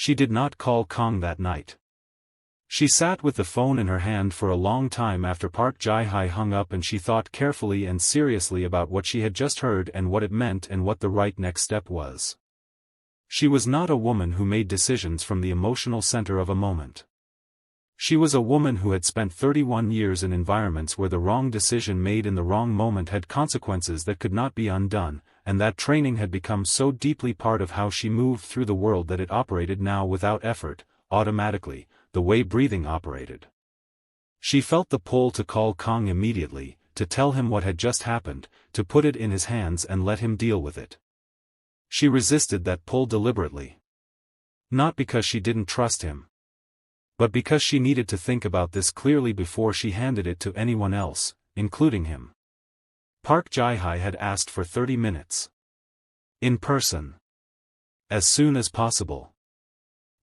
She did not call Kang that night. She sat with the phone in her hand for a long time after Park Jihye hung up, and she thought carefully and seriously about what she had just heard and what it meant and what the right next step was. She was not a woman who made decisions from the emotional center of a moment. She was a woman who had spent 31 years in environments where the wrong decision made in the wrong moment had consequences that could not be undone, and that training had become so deeply part of how she moved through the world that it operated now without effort, automatically, the way breathing operated. She felt the pull to call Kang immediately, to tell him what had just happened, to put it in his hands and let him deal with it. She resisted that pull deliberately. Not because she didn't trust him, but because she needed to think about this clearly before she handed it to anyone else, including him. Park Jihye had asked for 30 minutes. In person. As soon as possible.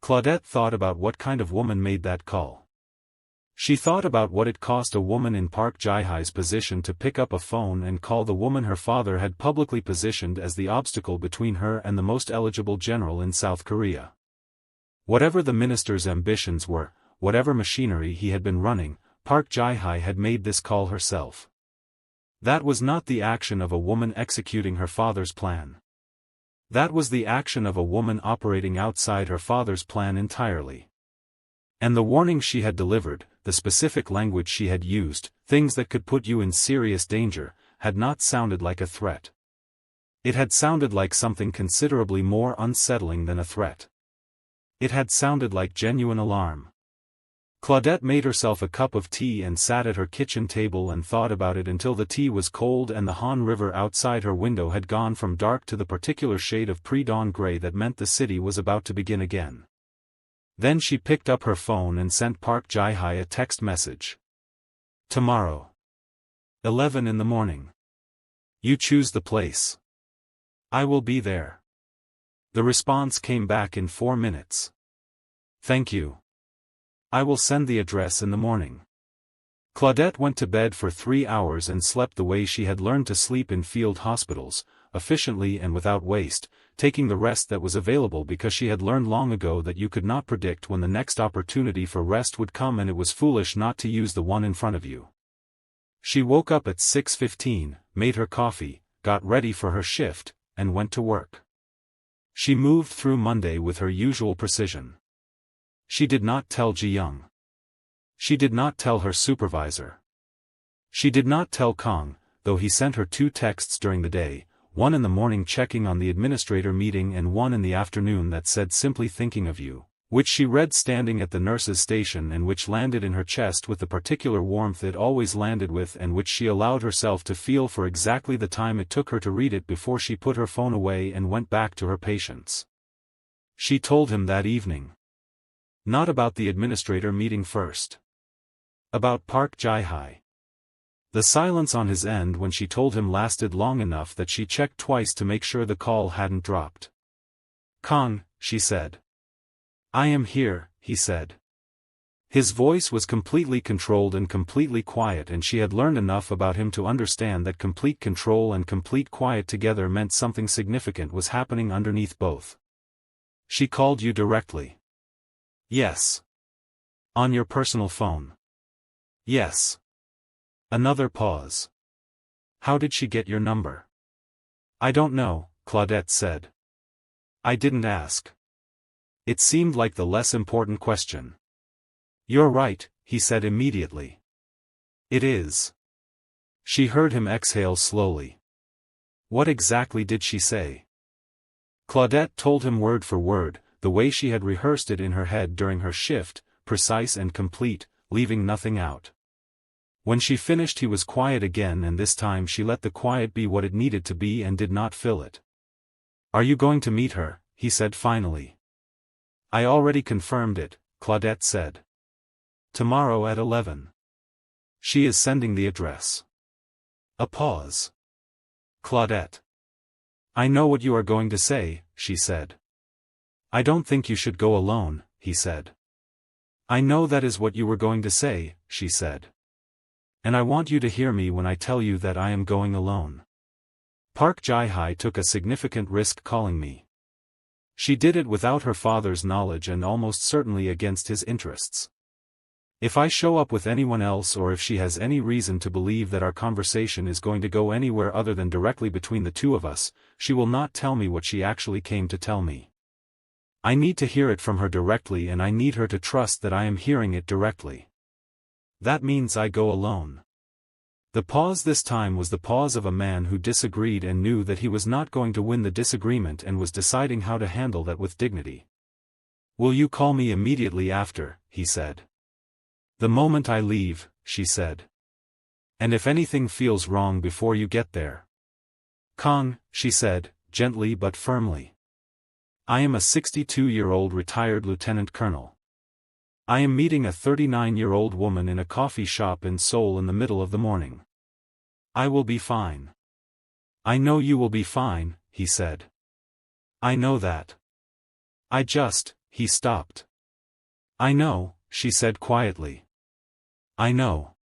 Claudette thought about what kind of woman made that call. She thought about what it cost a woman in Park Jihye's position to pick up a phone and call the woman her father had publicly positioned as the obstacle between her and the most eligible general in South Korea. Whatever the minister's ambitions were, whatever machinery he had been running, Park Jihye had made this call herself. That was not the action of a woman executing her father's plan. That was the action of a woman operating outside her father's plan entirely. And the warning she had delivered, the specific language she had used, things that could put you in serious danger, had not sounded like a threat. It had sounded like something considerably more unsettling than a threat. It had sounded like genuine alarm. Claudette made herself a cup of tea and sat at her kitchen table and thought about it until the tea was cold and the Han River outside her window had gone from dark to the particular shade of pre-dawn gray that meant the city was about to begin again. Then she picked up her phone and sent Park Jihye a text message. Tomorrow. 11 in the morning. You choose the place. I will be there. The response came back in 4 minutes. Thank you. I will send the address in the morning. Claudette went to bed for 3 hours and slept the way she had learned to sleep in field hospitals, efficiently and without waste, taking the rest that was available because she had learned long ago that you could not predict when the next opportunity for rest would come, and it was foolish not to use the one in front of you. She woke up at 6:15, made her coffee, got ready for her shift, and went to work. She moved through Monday with her usual precision. She did not tell Ji-young. She did not tell her supervisor. She did not tell Kang, though he sent her 2 texts during the day, one in the morning checking on the administrator meeting and one in the afternoon that said simply thinking of you, which she read standing at the nurse's station and which landed in her chest with the particular warmth it always landed with, and which she allowed herself to feel for exactly the time it took her to read it before she put her phone away and went back to her patients. She told him that evening. Not about the administrator meeting first. About Park Jihye. The silence on his end when she told him lasted long enough that she checked twice to make sure the call hadn't dropped. Kang, she said. I am here, he said. His voice was completely controlled and completely quiet, and she had learned enough about him to understand that complete control and complete quiet together meant something significant was happening underneath both. She called you directly. Yes. On your personal phone. Yes. Another pause. How did she get your number? I don't know, Claudette said. I didn't ask. It seemed like the less important question. You're right, he said immediately. It is. She heard him exhale slowly. What exactly did she say? Claudette told him word for word, the way she had rehearsed it in her head during her shift, precise and complete, leaving nothing out. When she finished he was quiet again, and this time she let the quiet be what it needed to be and did not fill it. Are you going to meet her? He said finally. I already confirmed it, Claudette said. Tomorrow at 11. She is sending the address. A pause. Claudette. I know what you are going to say, she said. I don't think you should go alone, he said. I know that is what you were going to say, she said. And I want you to hear me when I tell you that I am going alone. Park Jihye took a significant risk calling me. She did it without her father's knowledge and almost certainly against his interests. If I show up with anyone else or if she has any reason to believe that our conversation is going to go anywhere other than directly between the two of us, she will not tell me what she actually came to tell me. I need to hear it from her directly and I need her to trust that I am hearing it directly. That means I go alone. The pause this time was the pause of a man who disagreed and knew that he was not going to win the disagreement and was deciding how to handle that with dignity. Will you call me immediately after, he said. The moment I leave, she said. And if anything feels wrong before you get there. Kang, she said, gently but firmly. I am a 62-year-old retired lieutenant colonel. I am meeting a 39-year-old woman in a coffee shop in Seoul in the middle of the morning. I will be fine. I know you will be fine, he said. I know that. He stopped. I know, she said quietly. I know.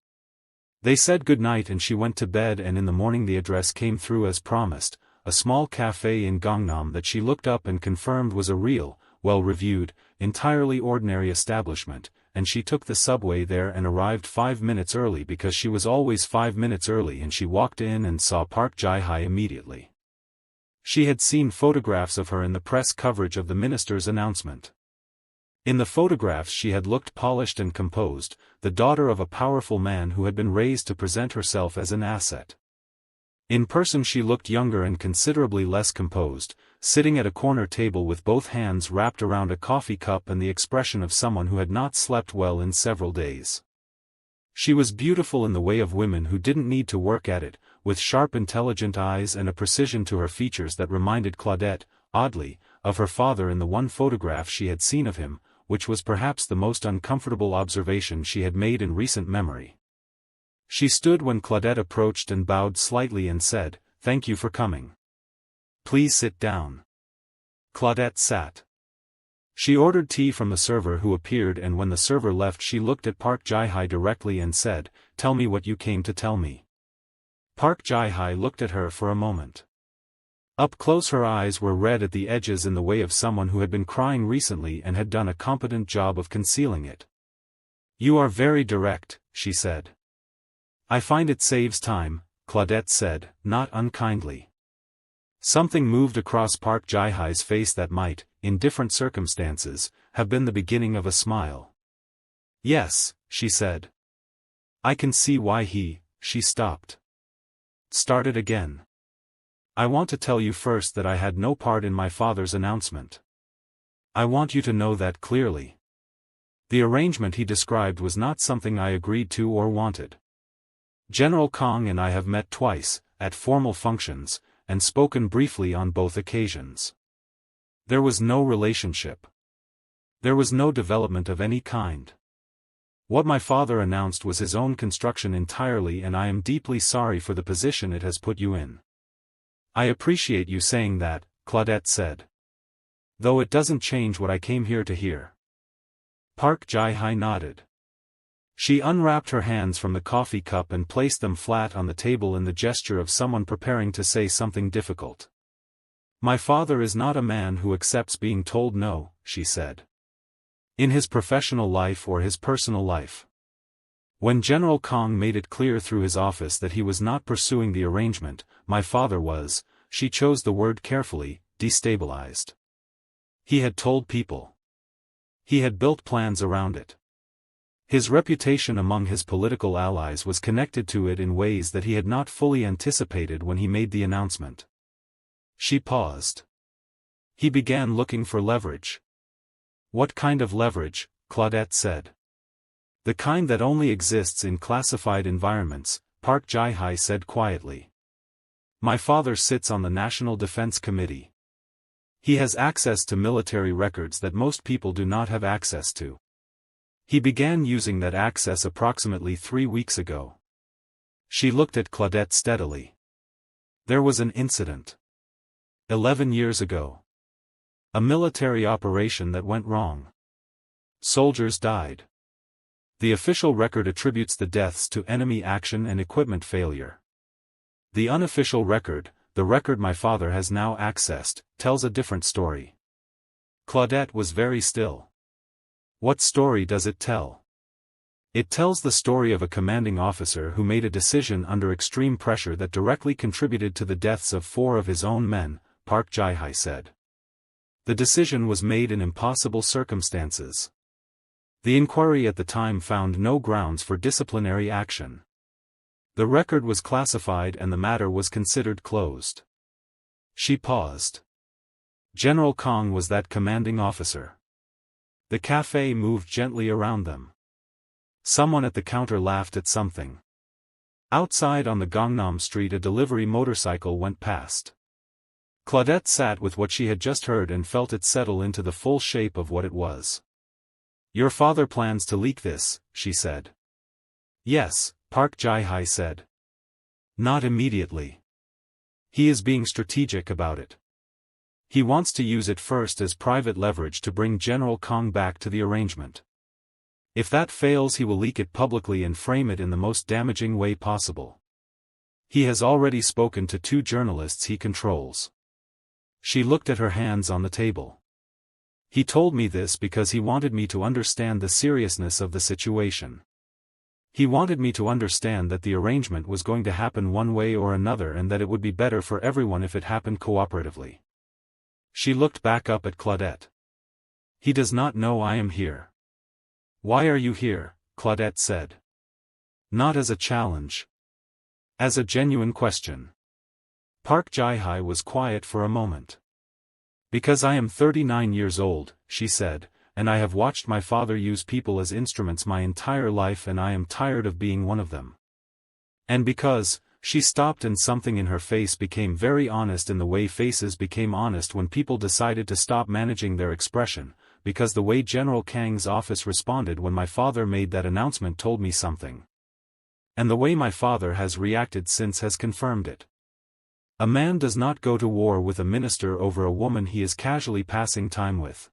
They said goodnight and she went to bed, and in the morning the address came through as promised, a small cafe in Gangnam that she looked up and confirmed was a real, well-reviewed, entirely ordinary establishment, and she took the subway there and arrived 5 minutes early because she was always 5 minutes early, and she walked in and saw Park Jihye immediately. She had seen photographs of her in the press coverage of the minister's announcement. In the photographs she had looked polished and composed, the daughter of a powerful man who had been raised to present herself as an asset. In person she looked younger and considerably less composed, sitting at a corner table with both hands wrapped around a coffee cup and the expression of someone who had not slept well in several days. She was beautiful in the way of women who didn't need to work at it, with sharp intelligent eyes and a precision to her features that reminded Claudette, oddly, of her father in the one photograph she had seen of him, which was perhaps the most uncomfortable observation she had made in recent memory. She stood when Claudette approached and bowed slightly and said, "Thank you for coming. Please sit down." Claudette sat. She ordered tea from the server who appeared, and when the server left she looked at Park Jihye directly and said, "Tell me what you came to tell me." Park Jihye looked at her for a moment. Up close her eyes were red at the edges in the way of someone who had been crying recently and had done a competent job of concealing it. "You are very direct," she said. "I find it saves time," Claudette said, not unkindly. Something moved across Park Jihye's face that might, in different circumstances, have been the beginning of a smile. "Yes," she said. "I can see why she stopped. Started again. I want to tell you first that I had no part in my father's announcement. I want you to know that clearly. The arrangement he described was not something I agreed to or wanted. General Kang and I have met twice, at formal functions, and spoken briefly on both occasions. There was no relationship. There was no development of any kind. What my father announced was his own construction entirely, and I am deeply sorry for the position it has put you in." "I appreciate you saying that," Claudette said. "Though it doesn't change what I came here to hear." Park Jihye nodded. She unwrapped her hands from the coffee cup and placed them flat on the table in the gesture of someone preparing to say something difficult. "My father is not a man who accepts being told no," she said. "In his professional life or his personal life. When General Kang made it clear through his office that he was not pursuing the arrangement, my father was," she chose the word carefully, "destabilized. He had told people. He had built plans around it. His reputation among his political allies was connected to it in ways that he had not fully anticipated when he made the announcement." She paused. "He began looking for leverage." "What kind of leverage?" Claudette said. "The kind that only exists in classified environments," Park Jihye said quietly. "My father sits on the National Defense Committee. He has access to military records that most people do not have access to. He began using that access approximately 3 weeks ago." She looked at Claudette steadily. "There was an incident. 11 years ago. A military operation that went wrong. Soldiers died. The official record attributes the deaths to enemy action and equipment failure. The unofficial record, the record my father has now accessed, tells a different story. Claudette was very still. What story does it tell? It tells the story of a commanding officer who made a decision under extreme pressure that directly contributed to the deaths of 4 of his own men, Park Jihye said. The decision was made in impossible circumstances. The inquiry at the time found no grounds for disciplinary action. The record was classified and the matter was considered closed. She paused. General Kang was that commanding officer. The cafe moved gently around them. Someone at the counter laughed at something. Outside on the Gangnam Street a delivery motorcycle went past. Claudette sat with what she had just heard and felt it settle into the full shape of what it was. Your father plans to leak this, she said. Yes, Park Jihye said. Not immediately. He is being strategic about it. He wants to use it first as private leverage to bring General Kang back to the arrangement. If that fails he will leak it publicly and frame it in the most damaging way possible. He has already spoken to 2 journalists he controls. She looked at her hands on the table. He told me this because he wanted me to understand the seriousness of the situation. He wanted me to understand that the arrangement was going to happen one way or another and that it would be better for everyone if it happened cooperatively. She looked back up at Claudette. He does not know I am here. Why are you here? Claudette said. Not as a challenge. As a genuine question. Park Jihye was quiet for a moment. Because I am 39 years old, she said, and I have watched my father use people as instruments my entire life and I am tired of being one of them. And because, she stopped and something in her face became very honest in the way faces became honest when people decided to stop managing their expression, because the way General Kang's office responded when my father made that announcement told me something. And the way my father has reacted since has confirmed it. A man does not go to war with a minister over a woman he is casually passing time with.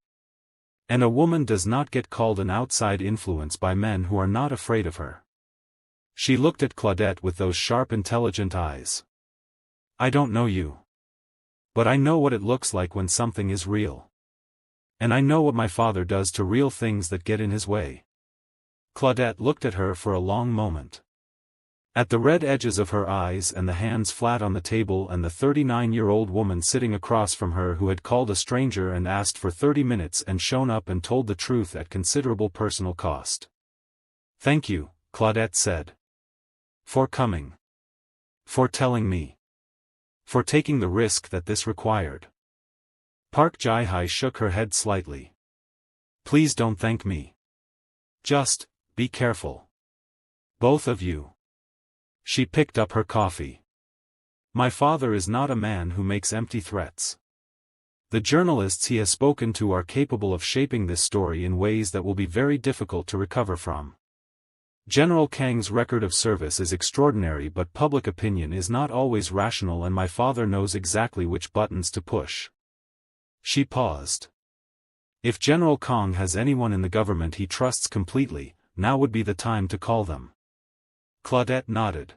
And a woman does not get called an outside influence by men who are not afraid of her. She looked at Claudette with those sharp intelligent eyes. I don't know you. But I know what it looks like when something is real. And I know what my father does to real things that get in his way. Claudette looked at her for a long moment. At the red edges of her eyes and the hands flat on the table and the 39-year-old woman sitting across from her who had called a stranger and asked for 30 minutes and shown up and told the truth at considerable personal cost. Thank you, Claudette said. For coming. For telling me. For taking the risk that this required. Park Jihye shook her head slightly. Please don't thank me. Just, be careful. Both of you. She picked up her coffee. My father is not a man who makes empty threats. The journalists he has spoken to are capable of shaping this story in ways that will be very difficult to recover from. General Kang's record of service is extraordinary, but public opinion is not always rational and my father knows exactly which buttons to push. She paused. If General Kang has anyone in the government he trusts completely, now would be the time to call them. Claudette nodded.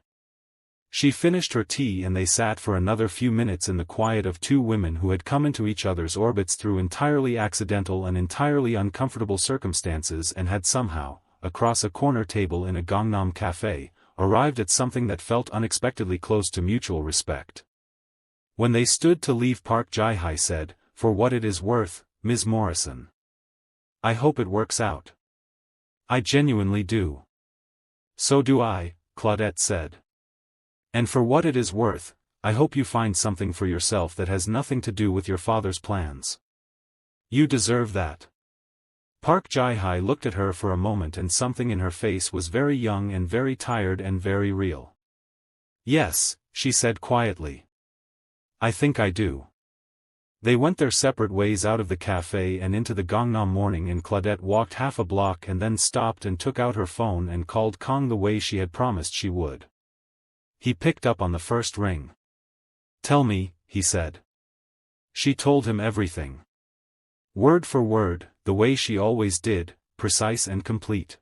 She finished her tea and they sat for another few minutes in the quiet of 2 women who had come into each other's orbits through entirely accidental and entirely uncomfortable circumstances and had somehow, across a corner table in a Gangnam cafe, arrived at something that felt unexpectedly close to mutual respect. When they stood to leave, Park Jihye said, "For what it is worth, Ms. Morrison. I hope it works out." "I genuinely do." "So do I," Claudette said. "And for what it is worth, I hope you find something for yourself that has nothing to do with your father's plans. You deserve that." Park Jihye looked at her for a moment and something in her face was very young and very tired and very real. "Yes," she said quietly. "I think I do." They went their separate ways out of the cafe and into the Gangnam morning and Claudette walked half a block and then stopped and took out her phone and called Kang the way she had promised she would. He picked up on the first ring. "Tell me," he said. She told him everything. Word for word, the way she always did, precise and complete.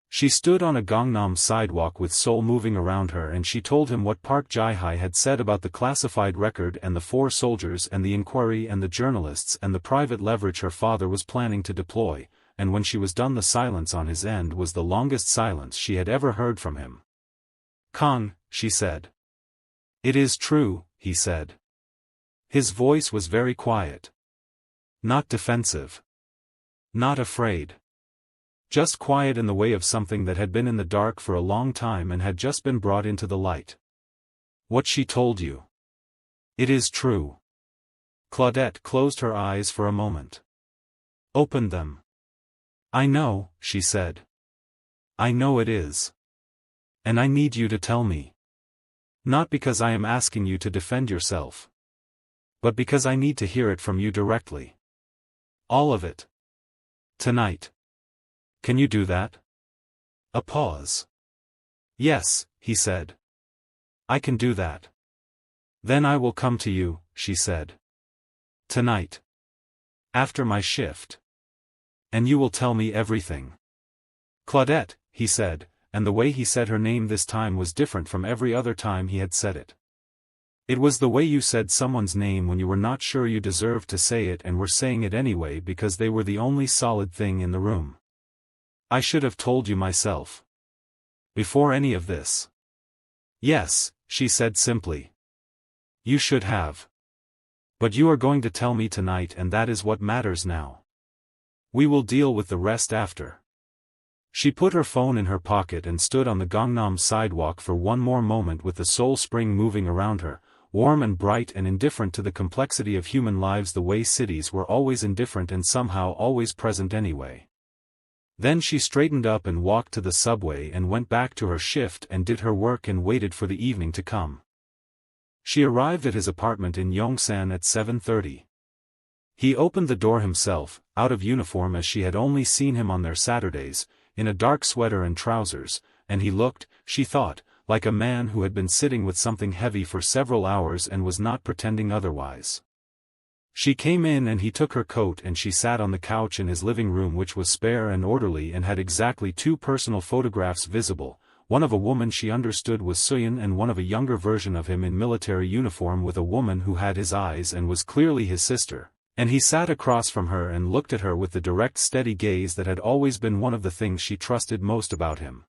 She stood on a Gangnam sidewalk with Seoul moving around her, and she told him what Park Jihye had said about the classified record and the 4 soldiers and the inquiry and the journalists and the private leverage her father was planning to deploy, and when she was done the silence on his end was the longest silence she had ever heard from him. "Kang," she said. "It is true," he said. His voice was very quiet. Not defensive. Not afraid. Just quiet in the way of something that had been in the dark for a long time and had just been brought into the light. "What she told you. It is true." Claudette closed her eyes for a moment. Opened them. "I know," she said. "I know it is. And I need you to tell me. Not because I am asking you to defend yourself. But because I need to hear it from you directly. All of it. Tonight. Can you do that?" A pause. "Yes," he said. "I can do that." "Then I will come to you," she said. "Tonight. After my shift. And you will tell me everything." "Claudette," he said, and the way he said her name this time was different from every other time he had said it. It was the way you said someone's name when you were not sure you deserved to say it and were saying it anyway because they were the only solid thing in the room. "I should have told you myself. Before any of this." "Yes," she said simply. "You should have. But you are going to tell me tonight, and that is what matters now. We will deal with the rest after." She put her phone in her pocket and stood on the Gangnam sidewalk for one more moment with the Seoul spring moving around her, warm and bright and indifferent to the complexity of human lives the way cities were always indifferent and somehow always present anyway. Then she straightened up and walked to the subway and went back to her shift and did her work and waited for the evening to come. She arrived at his apartment in Yongsan at 7:30. He opened the door himself, out of uniform as she had only seen him on their Saturdays, in a dark sweater and trousers, and he looked, she thought, like a man who had been sitting with something heavy for several hours and was not pretending otherwise. She came in and he took her coat and she sat on the couch in his living room, which was spare and orderly and had exactly 2 personal photographs visible, one of a woman she understood was Soyeon and one of a younger version of him in military uniform with a woman who had his eyes and was clearly his sister, and he sat across from her and looked at her with the direct steady gaze that had always been one of the things she trusted most about him.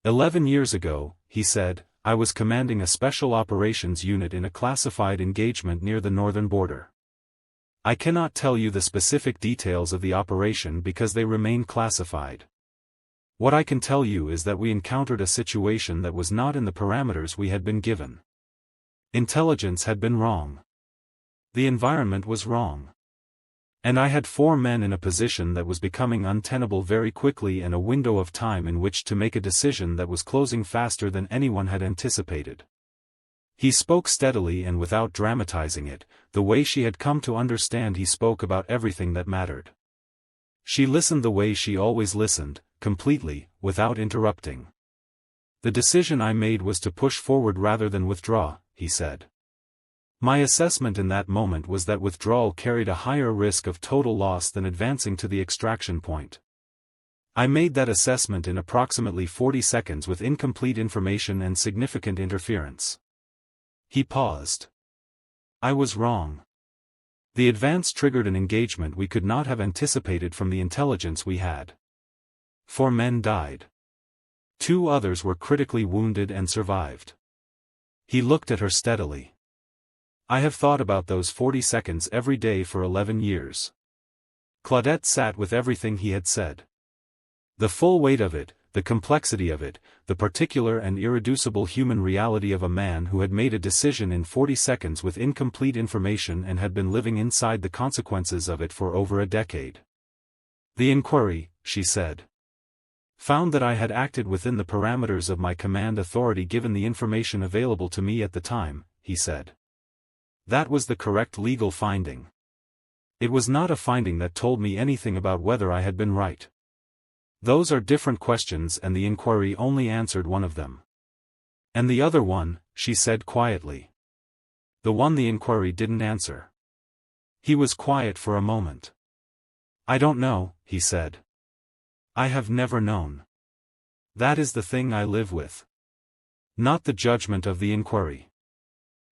11 years ago, he said, I was commanding a special operations unit in a classified engagement near the northern border. I cannot tell you the specific details of the operation because they remain classified. What I can tell you is that we encountered a situation that was not in the parameters we had been given. Intelligence had been wrong. The environment was wrong. And I had 4 men in a position that was becoming untenable very quickly and a window of time in which to make a decision that was closing faster than anyone had anticipated. He spoke steadily and without dramatizing it, the way she had come to understand he spoke about everything that mattered. She listened the way she always listened, completely, without interrupting. The decision I made was to push forward rather than withdraw, he said. My assessment in that moment was that withdrawal carried a higher risk of total loss than advancing to the extraction point. I made that assessment in approximately 40 seconds with incomplete information and significant interference. He paused. I was wrong. The advance triggered an engagement we could not have anticipated from the intelligence we had. 4 men died. 2 others were critically wounded and survived. He looked at her steadily. I have thought about those 40 seconds every day for 11 years. Claudette sat with everything he had said. The full weight of it, the complexity of it, the particular and irreducible human reality of a man who had made a decision in 40 seconds with incomplete information and had been living inside the consequences of it for over a decade. The inquiry, she said, found that I had acted within the parameters of my command authority given the information available to me at the time, he said. That was the correct legal finding. It was not a finding that told me anything about whether I had been right. Those are different questions and the inquiry only answered one of them. And the other one, she said quietly. The one the inquiry didn't answer. He was quiet for a moment. I don't know, he said. I have never known. That is the thing I live with. Not the judgment of the inquiry.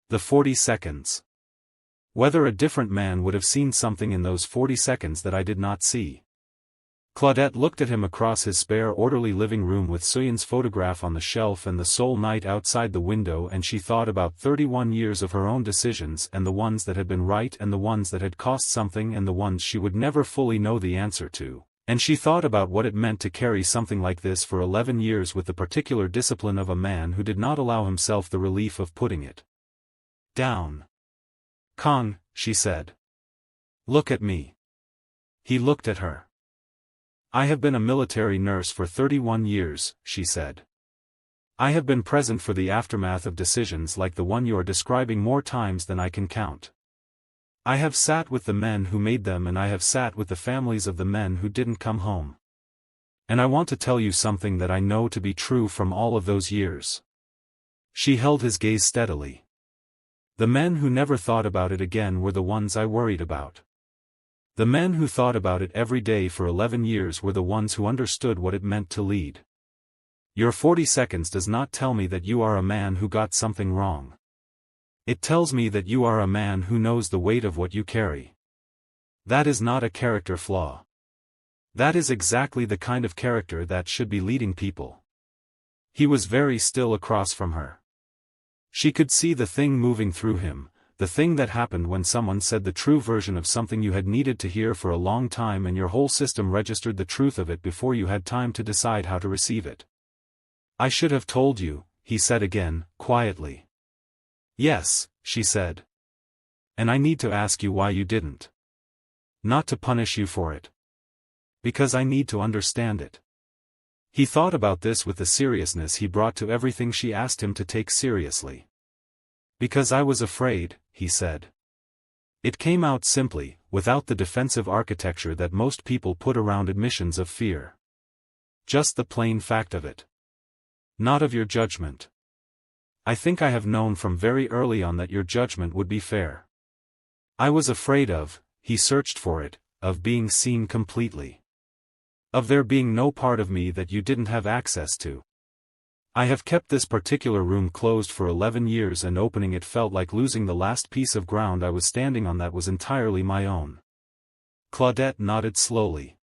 The 40 seconds. Whether a different man would have seen something in those 40 seconds that I did not see. Claudette looked at him across his spare orderly living room with Soyeon's photograph on the shelf and the Seoul night outside the window, and she thought about 31 years of her own decisions, and the ones that had been right and the ones that had cost something and the ones she would never fully know the answer to, and she thought about what it meant to carry something like this for 11 years with the particular discipline of a man who did not allow himself the relief of putting it down. "Kang," she said. "Look at me." He looked at her. "I have been a military nurse for 31 years, she said. "I have been present for the aftermath of decisions like the one you are describing more times than I can count. I have sat with the men who made them, and I have sat with the families of the men who didn't come home. And I want to tell you something that I know to be true from all of those years." She held his gaze steadily. "The men who never thought about it again were the ones I worried about. The men who thought about it every day for 11 years were the ones who understood what it meant to lead. Your 40 seconds does not tell me that you are a man who got something wrong. It tells me that you are a man who knows the weight of what you carry. That is not a character flaw. That is exactly the kind of character that should be leading people." He was very still across from her. She could see the thing moving through him, the thing that happened when someone said the true version of something you had needed to hear for a long time, and your whole system registered the truth of it before you had time to decide how to receive it. "I should have told you," he said again, quietly. "Yes," she said. "And I need to ask you why you didn't. Not to punish you for it. Because I need to understand it." He thought about this with the seriousness he brought to everything she asked him to take seriously. "Because I was afraid," he said. It came out simply, without the defensive architecture that most people put around admissions of fear. Just the plain fact of it. "Not of your judgment. I think I have known from very early on that your judgment would be fair. I was afraid of," he searched for it, "of being seen completely. Of there being no part of me that you didn't have access to. I have kept this particular room closed for 11 years, and opening it felt like losing the last piece of ground I was standing on that was entirely my own." Claudette nodded slowly.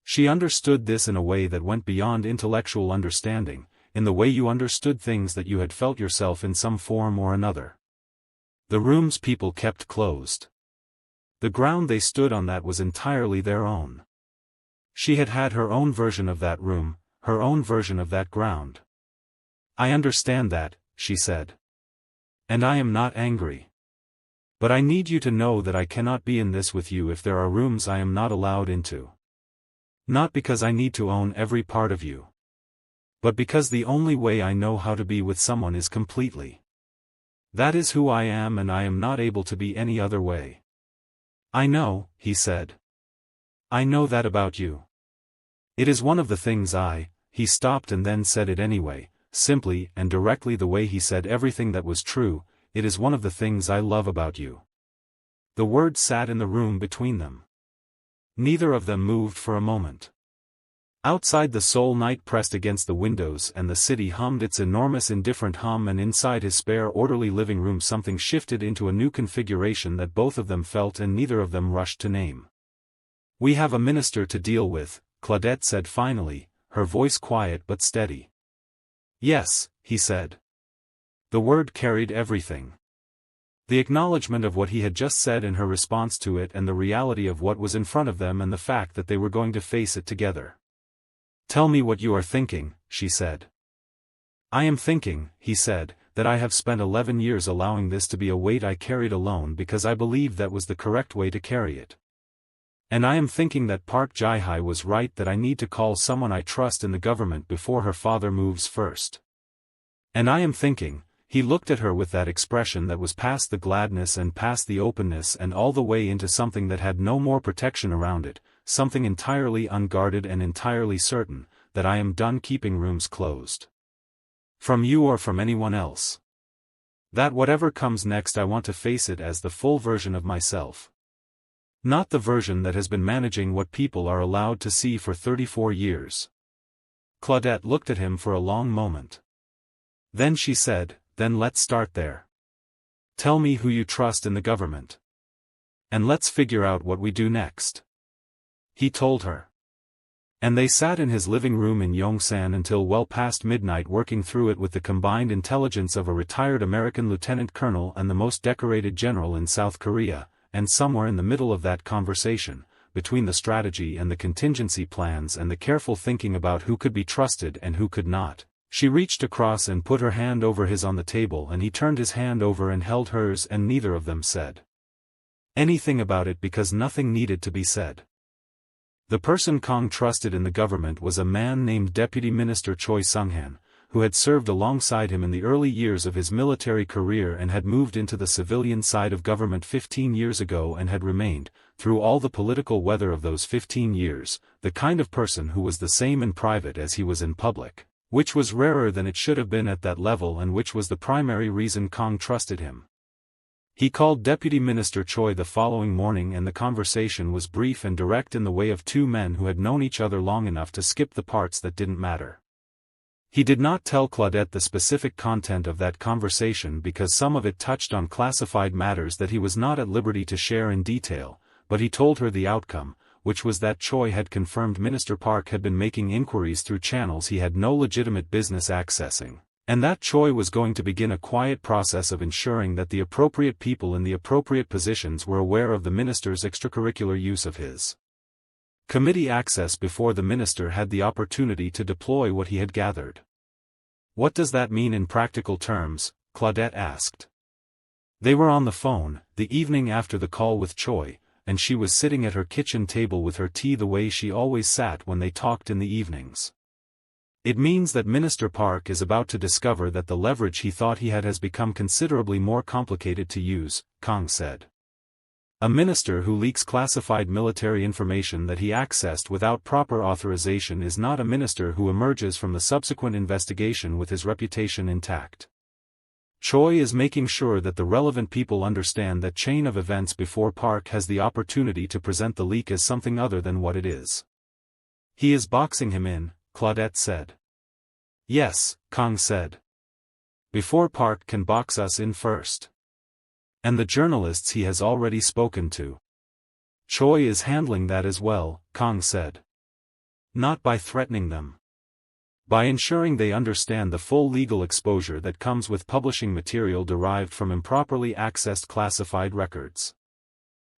She understood this in a way that went beyond intellectual understanding, in the way you understood things that you had felt yourself in some form or another. The rooms people kept closed. The ground they stood on, that was entirely their own. She had had her own version of that room, her own version of that ground. "I understand that," she said. "And I am not angry. But I need you to know that I cannot be in this with you if there are rooms I am not allowed into. Not because I need to own every part of you. But because the only way I know how to be with someone is completely. That is who I am, and I am not able to be any other way." "I know," he said. "I know that about you. It is one of the things He stopped and then said it anyway, simply and directly, the way he said everything that was true. "It is one of the things I love about you." The words sat in the room between them. Neither of them moved for a moment. Outside, the Seoul night pressed against the windows and the city hummed its enormous indifferent hum, and inside his spare orderly living room something shifted into a new configuration that both of them felt and neither of them rushed to name. "We have a minister to deal with," Claudette said finally, her voice quiet but steady. "Yes," he said. The word carried everything. The acknowledgement of what he had just said and her response to it, and the reality of what was in front of them, and the fact that they were going to face it together. "Tell me what you are thinking," she said. "I am thinking," he said, "that I have spent 11 years allowing this to be a weight I carried alone because I believed that was the correct way to carry it. And I am thinking that Park Jihye was right, that I need to call someone I trust in the government before her father moves first. And I am thinking," he looked at her with that expression that was past the gladness and past the openness and all the way into something that had no more protection around it, something entirely unguarded and entirely certain, "that I am done keeping rooms closed. From you or from anyone else. That whatever comes next, I want to face it as the full version of myself. Not the version that has been managing what people are allowed to see for 34 years. Claudette looked at him for a long moment. Then she said, "Then let's start there. Tell me who you trust in the government. And let's figure out what we do next." He told her. And they sat in his living room in Yongsan until well past midnight, working through it with the combined intelligence of a retired American lieutenant colonel and the most decorated general in South Korea, and somewhere in the middle of that conversation, between the strategy and the contingency plans and the careful thinking about who could be trusted and who could not, she reached across and put her hand over his on the table, and he turned his hand over and held hers, and neither of them said anything about it because nothing needed to be said. The person Kang trusted in the government was a man named Deputy Minister Choi Sung-han, who had served alongside him in the early years of his military career and had moved into the civilian side of government 15 years ago and had remained, through all the political weather of those 15 years, the kind of person who was the same in private as he was in public, which was rarer than it should have been at that level and which was the primary reason Kang trusted him. He called Deputy Minister Choi the following morning, and the conversation was brief and direct in the way of two men who had known each other long enough to skip the parts that didn't matter. He did not tell Claudette the specific content of that conversation because some of it touched on classified matters that he was not at liberty to share in detail, but he told her the outcome, which was that Choi had confirmed Minister Park had been making inquiries through channels he had no legitimate business accessing, and that Choi was going to begin a quiet process of ensuring that the appropriate people in the appropriate positions were aware of the minister's extracurricular use of his committee access before the minister had the opportunity to deploy what he had gathered. "What does that mean in practical terms?" Claudette asked. They were on the phone, the evening after the call with Choi, and she was sitting at her kitchen table with her tea the way she always sat when they talked in the evenings. "It means that Minister Park is about to discover that the leverage he thought he had has become considerably more complicated to use," Kang said. "A minister who leaks classified military information that he accessed without proper authorization is not a minister who emerges from the subsequent investigation with his reputation intact. Choi is making sure that the relevant people understand that chain of events before Park has the opportunity to present the leak as something other than what it is. He is boxing him in," Claudette said. "Yes," Kang said. "Before Park can box us in first. And the journalists he has already spoken to. Choi is handling that as well," Kang said. "Not by threatening them. By ensuring they understand the full legal exposure that comes with publishing material derived from improperly accessed classified records.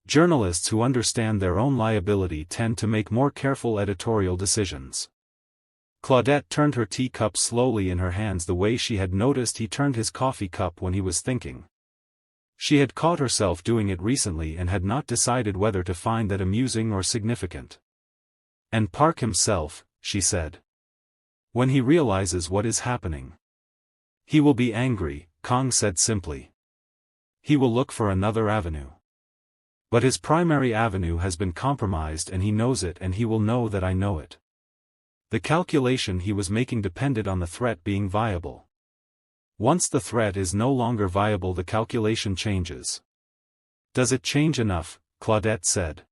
Journalists who understand their own liability tend to make more careful editorial decisions." Claudette turned her teacup slowly in her hands the way she had noticed he turned his coffee cup when he was thinking. She had caught herself doing it recently and had not decided whether to find that amusing or significant. "And Park himself," she said. "When he realizes what is happening, he will be angry," Kang said simply. "He will look for another avenue. But his primary avenue has been compromised and he knows it, and he will know that I know it. The calculation he was making depended on the threat being viable. Once the threat is no longer viable, the calculation changes." "Does it change enough?" Claudette said.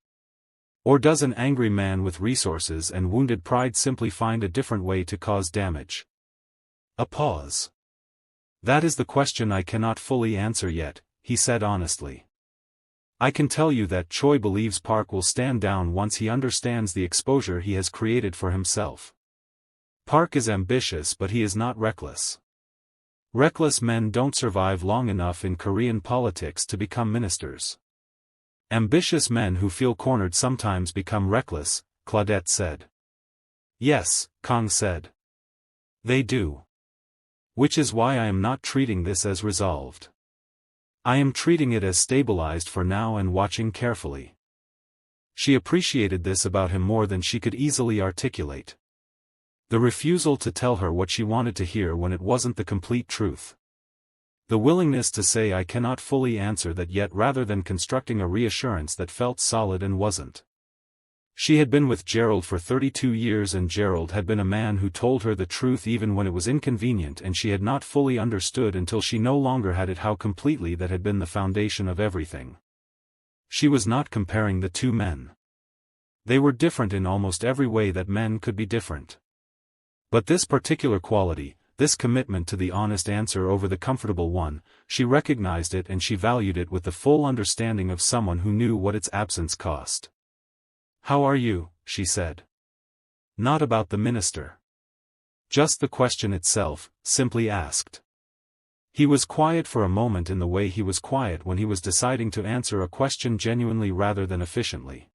"Or does an angry man with resources and wounded pride simply find a different way to cause damage?" A pause. "That is the question I cannot fully answer yet," he said honestly. "I can tell you that Choi believes Park will stand down once he understands the exposure he has created for himself. Park is ambitious, but he is not reckless. Reckless men don't survive long enough in Korean politics to become ministers. Ambitious men who feel cornered sometimes become reckless," Claudette said. "Yes," Kang said. "They do. Which is why I am not treating this as resolved. I am treating it as stabilized for now and watching carefully." She appreciated this about him more than she could easily articulate. The refusal to tell her what she wanted to hear when it wasn't the complete truth. The willingness to say "I cannot fully answer that yet" rather than constructing a reassurance that felt solid and wasn't. She had been with Gerald for 32 years, and Gerald had been a man who told her the truth even when it was inconvenient, and she had not fully understood until she no longer had it how completely that had been the foundation of everything. She was not comparing the two men. They were different in almost every way that men could be different. But this particular quality, this commitment to the honest answer over the comfortable one, she recognized it and she valued it with the full understanding of someone who knew what its absence cost. "How are you?" she said. Not about the minister. Just the question itself, simply asked. He was quiet for a moment in the way he was quiet when he was deciding to answer a question genuinely rather than efficiently.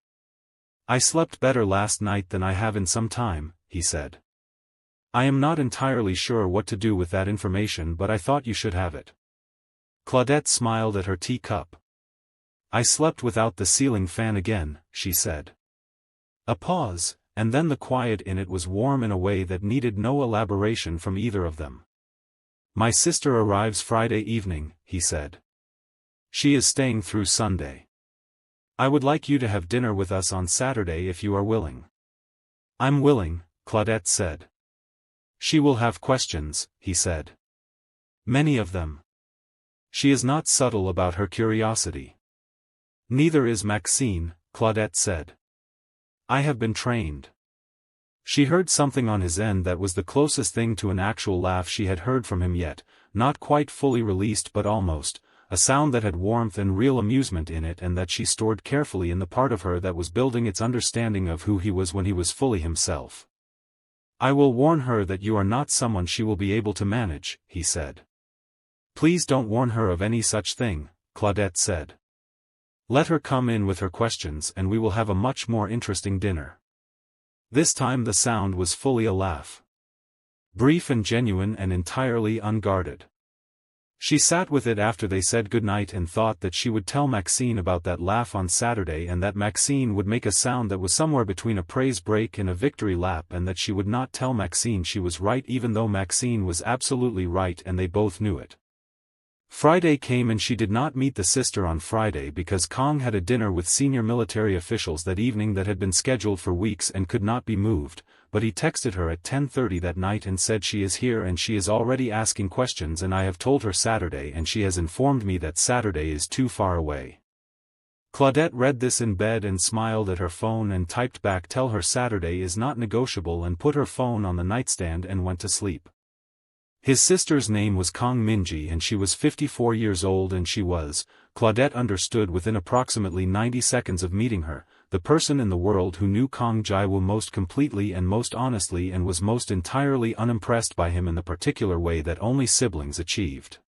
"I slept better last night than I have in some time," he said. "I am not entirely sure what to do with that information, but I thought you should have it." Claudette smiled at her teacup. "I slept without the ceiling fan again," she said. A pause, and then the quiet in it was warm in a way that needed no elaboration from either of them. "My sister arrives Friday evening," he said. "She is staying through Sunday. I would like you to have dinner with us on Saturday if you are willing." "I'm willing," Claudette said. "She will have questions," he said. "Many of them. She is not subtle about her curiosity." "Neither is Maxine," Claudette said. "I have been trained." She heard something on his end that was the closest thing to an actual laugh she had heard from him yet, not quite fully released but almost, a sound that had warmth and real amusement in it and that she stored carefully in the part of her that was building its understanding of who he was when he was fully himself. "I will warn her that you are not someone she will be able to manage," he said. "Please don't warn her of any such thing," Claudette said. "Let her come in with her questions and we will have a much more interesting dinner." This time the sound was fully a laugh. Brief and genuine and entirely unguarded. She sat with it after they said goodnight and thought that she would tell Maxine about that laugh on Saturday and that Maxine would make a sound that was somewhere between a praise break and a victory lap and that she would not tell Maxine she was right even though Maxine was absolutely right and they both knew it. Friday came and she did not meet the sister on Friday because Kang had a dinner with senior military officials that evening that had been scheduled for weeks and could not be moved, but he texted her at 10:30 that night and said she is here and she is already asking questions and I have told her Saturday and she has informed me that Saturday is too far away. Claudette read this in bed and smiled at her phone and typed back tell her Saturday is not negotiable and put her phone on the nightstand and went to sleep. His sister's name was Kang Minji and she was 54 years old and she was, Claudette understood within approximately 90 seconds of meeting her, the person in the world who knew Kang Jiwoo most completely and most honestly and was most entirely unimpressed by him in the particular way that only siblings achieved.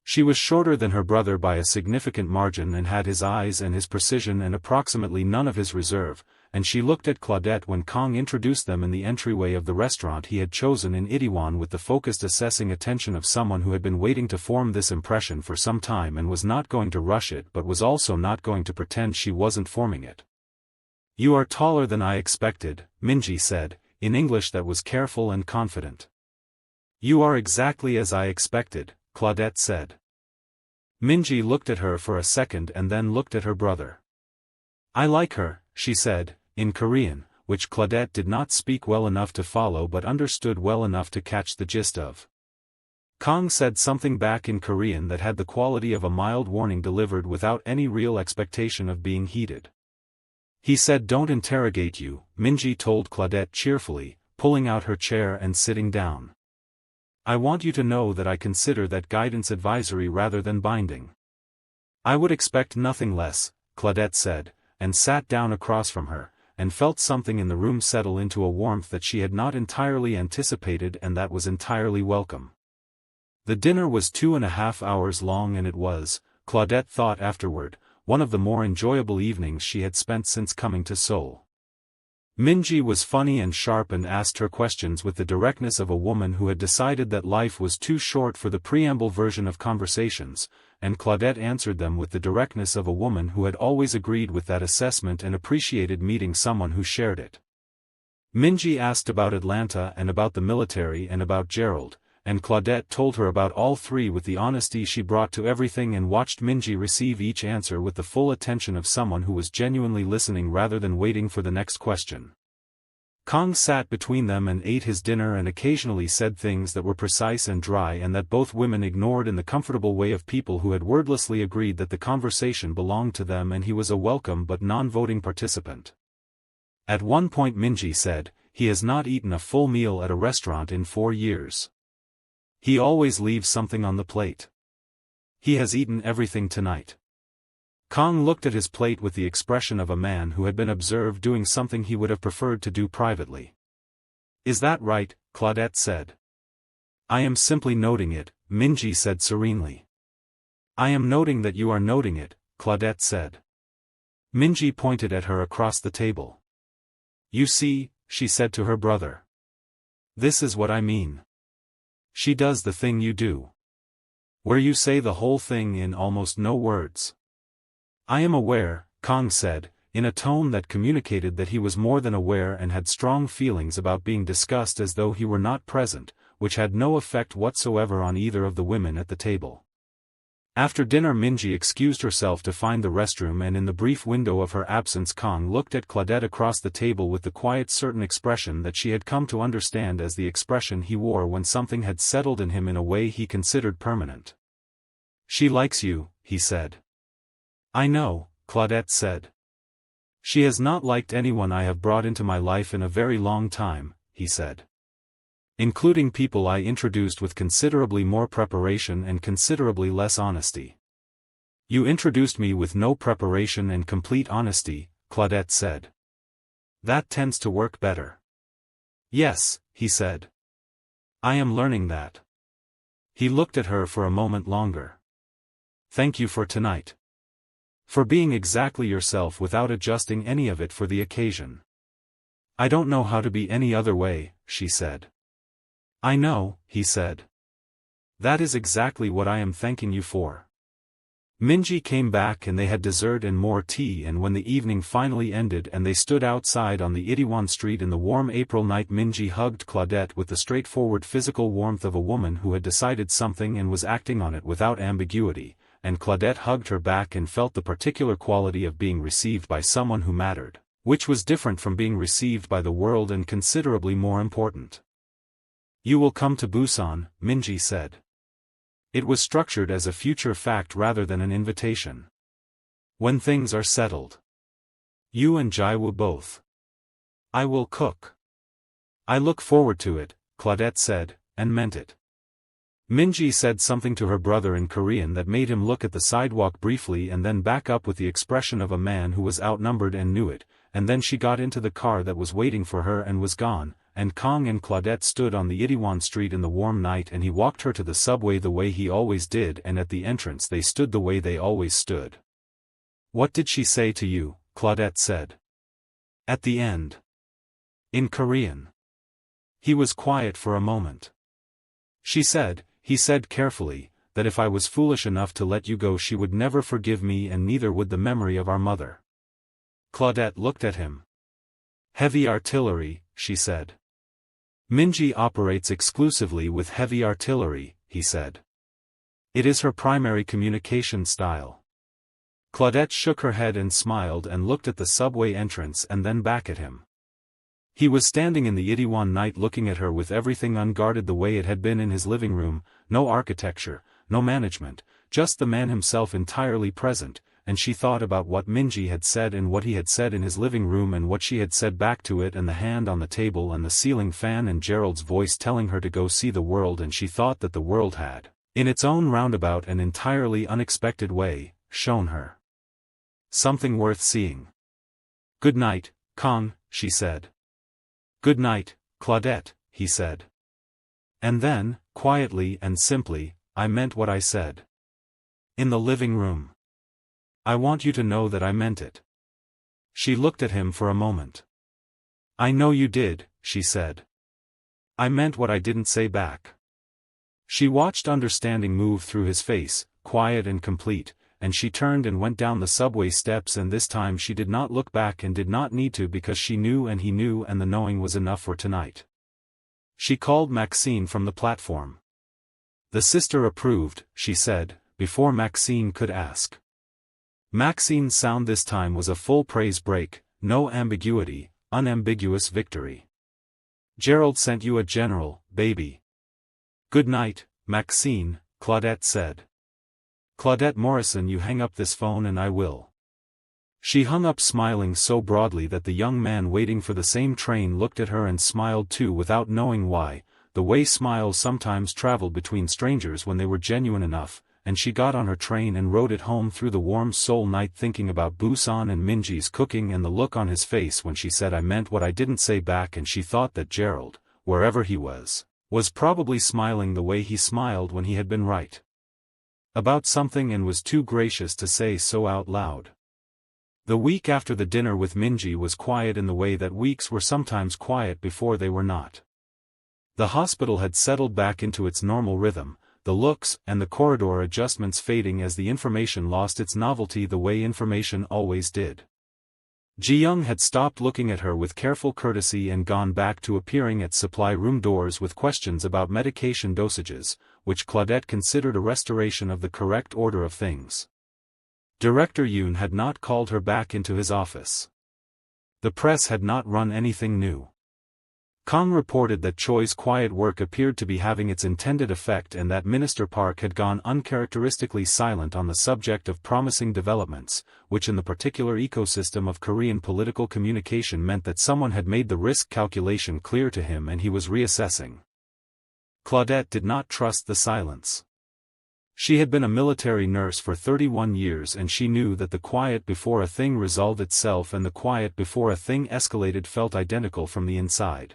She was shorter than her brother by a significant margin and had his eyes and his precision and approximately none of his reserve, and she looked at Claudette when Kang introduced them in the entryway of the restaurant he had chosen in Itaewon with the focused assessing attention of someone who had been waiting to form this impression for some time and was not going to rush it but was also not going to pretend she wasn't forming it. "You are taller than I expected," Minji said, in English that was careful and confident. "You are exactly as I expected," Claudette said. Minji looked at her for a second and then looked at her brother. "I like her," she said, in Korean, which Claudette did not speak well enough to follow but understood well enough to catch the gist of. Kang said something back in Korean that had the quality of a mild warning delivered without any real expectation of being heeded. He said don't interrogate you, Minji told Claudette cheerfully, pulling out her chair and sitting down. I want you to know that I consider that guidance advisory rather than binding. I would expect nothing less, Claudette said, and sat down across from her, and felt something in the room settle into a warmth that she had not entirely anticipated and that was entirely welcome. The dinner was 2.5 hours long and it was, Claudette thought afterward, one of the more enjoyable evenings she had spent since coming to Seoul. Minji was funny and sharp and asked her questions with the directness of a woman who had decided that life was too short for the preamble version of conversations, and Claudette answered them with the directness of a woman who had always agreed with that assessment and appreciated meeting someone who shared it. Minji asked about Atlanta and about the military and about Gerald, and Claudette told her about all three with the honesty she brought to everything and watched Minji receive each answer with the full attention of someone who was genuinely listening rather than waiting for the next question. Kang sat between them and ate his dinner and occasionally said things that were precise and dry and that both women ignored in the comfortable way of people who had wordlessly agreed that the conversation belonged to them and he was a welcome but non-voting participant. At one point Minji said, he has not eaten a full meal at a restaurant in 4 years. He always leaves something on the plate. He has eaten everything tonight. Kang looked at his plate with the expression of a man who had been observed doing something he would have preferred to do privately. Is that right? Claudette said. I am simply noting it, Minji said serenely. I am noting that you are noting it, Claudette said. Minji pointed at her across the table. You see, she said to her brother. This is what I mean. She does the thing you do. Where you say the whole thing in almost no words. I am aware, Kang said, in a tone that communicated that he was more than aware and had strong feelings about being discussed as though he were not present, which had no effect whatsoever on either of the women at the table. After dinner Minji excused herself to find the restroom, and in the brief window of her absence Kang looked at Claudette across the table with the quiet certain expression that she had come to understand as the expression he wore when something had settled in him in a way he considered permanent. She likes you, he said. I know, Claudette said. She has not liked anyone I have brought into my life in a very long time, he said. Including people I introduced with considerably more preparation and considerably less honesty. You introduced me with no preparation and complete honesty, Claudette said. That tends to work better. Yes, he said. I am learning that. He looked at her for a moment longer. Thank you for tonight. For being exactly yourself without adjusting any of it for the occasion. I don't know how to be any other way, she said. I know, he said. That is exactly what I am thanking you for. Minji came back and they had dessert and more tea, and when the evening finally ended and they stood outside on the Itaewon street in the warm April night, Minji hugged Claudette with the straightforward physical warmth of a woman who had decided something and was acting on it without ambiguity. And Claudette hugged her back and felt the particular quality of being received by someone who mattered, which was different from being received by the world and considerably more important. You will come to Busan, Minji said. It was structured as a future fact rather than an invitation. When things are settled. You and Jiwoo both. I will cook. I look forward to it, Claudette said, and meant it. Minji said something to her brother in Korean that made him look at the sidewalk briefly and then back up with the expression of a man who was outnumbered and knew it, and then she got into the car that was waiting for her and was gone, and Kang and Claudette stood on the Itaewon street in the warm night, and he walked her to the subway the way he always did, and at the entrance they stood the way they always stood. What did she say to you? Claudette said. At the end. In Korean. He was quiet for a moment. She said, he said carefully, that if I was foolish enough to let you go she would never forgive me, and neither would the memory of our mother. Claudette looked at him. Heavy artillery, she said. Minji operates exclusively with heavy artillery, he said. It is her primary communication style. Claudette shook her head and smiled and looked at the subway entrance and then back at him. He was standing in the Itaewon night looking at her with everything unguarded the way it had been in his living room, no architecture, no management, just the man himself entirely present, and she thought about what Minji had said and what he had said in his living room and what she had said back to it, and the hand on the table and the ceiling fan and Gerald's voice telling her to go see the world, and she thought that the world had, in its own roundabout and entirely unexpected way, shown her something worth seeing. Good night, Kang, she said. Good night, Claudette, he said. And then, quietly and simply, I meant what I said. In the living room. I want you to know that I meant it. She looked at him for a moment. I know you did, she said. I meant what I didn't say back. She watched understanding move through his face, quiet and complete, and she turned and went down the subway steps, and this time she did not look back and did not need to, because she knew and he knew, and the knowing was enough for tonight. She called Maxine from the platform. The sister approved, she said, before Maxine could ask. Maxine's sound this time was a full praise break, no ambiguity, unambiguous victory. Gerald sent you a general, baby. Good night, Maxine, Claudette said. Claudette Morrison, you hang up this phone and I will. She hung up smiling so broadly that the young man waiting for the same train looked at her and smiled too without knowing why, the way smiles sometimes traveled between strangers when they were genuine enough, and she got on her train and rode it home through the warm Seoul night thinking about Busan and Minji's cooking and the look on his face when she said I meant what I didn't say back, and she thought that Gerald, wherever he was probably smiling the way he smiled when he had been right about something and was too gracious to say so out loud. The week after the dinner with Minji was quiet in the way that weeks were sometimes quiet before they were not. The hospital had settled back into its normal rhythm, the looks and the corridor adjustments fading as the information lost its novelty the way information always did. Ji-young had stopped looking at her with careful courtesy and gone back to appearing at supply room doors with questions about medication dosages, which Claudette considered a restoration of the correct order of things. Director Yoon had not called her back into his office. The press had not run anything new. Kang reported that Choi's quiet work appeared to be having its intended effect and that Minister Park had gone uncharacteristically silent on the subject of promising developments, which in the particular ecosystem of Korean political communication meant that someone had made the risk calculation clear to him and he was reassessing. Claudette did not trust the silence. She had been a military nurse for 31 years and she knew that the quiet before a thing resolved itself and the quiet before a thing escalated felt identical from the inside.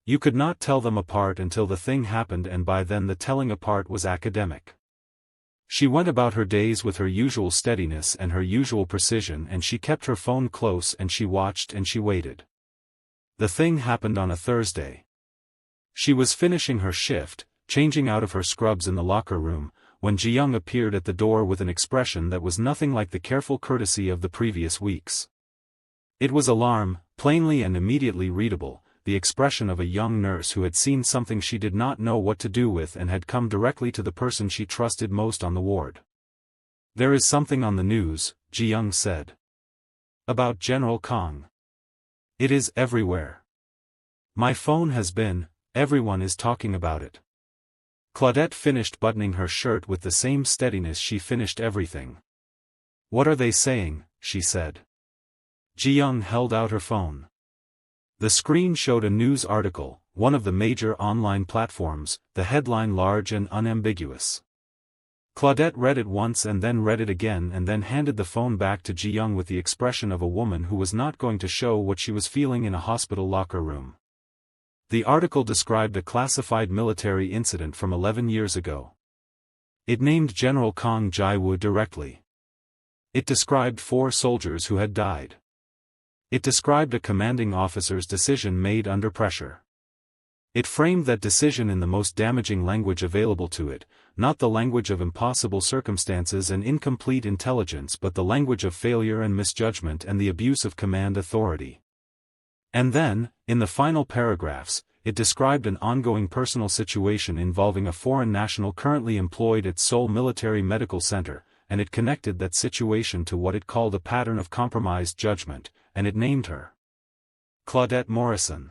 You could not tell them apart until the thing happened, and by then the telling apart was academic. She went about her days with her usual steadiness and her usual precision, and she kept her phone close and she watched and she waited. The thing happened on a Thursday. She was finishing her shift, changing out of her scrubs in the locker room, when Ji-young appeared at the door with an expression that was nothing like the careful courtesy of the previous weeks. It was alarm, plainly and immediately readable, the expression of a young nurse who had seen something she did not know what to do with and had come directly to the person she trusted most on the ward. "There is something on the news," Ji-young said. "About General Kang. It is everywhere. My phone has been, everyone is talking about it." Claudette finished buttoning her shirt with the same steadiness she finished everything. "What are they saying?" she said. Ji-young held out her phone. The screen showed a news article, one of the major online platforms, the headline large and unambiguous. Claudette read it once and then read it again and then handed the phone back to Ji-young with the expression of a woman who was not going to show what she was feeling in a hospital locker room. The article described a classified military incident from 11 years ago. It named General Kang Jiwoo directly. It described 4 soldiers who had died. It described a commanding officer's decision made under pressure. It framed that decision in the most damaging language available to it, not the language of impossible circumstances and incomplete intelligence but the language of failure and misjudgment and the abuse of command authority. And then, in the final paragraphs, it described an ongoing personal situation involving a foreign national currently employed at Seoul Military Medical Center, and it connected that situation to what it called a pattern of compromised judgment, and it named her Claudette Morrison.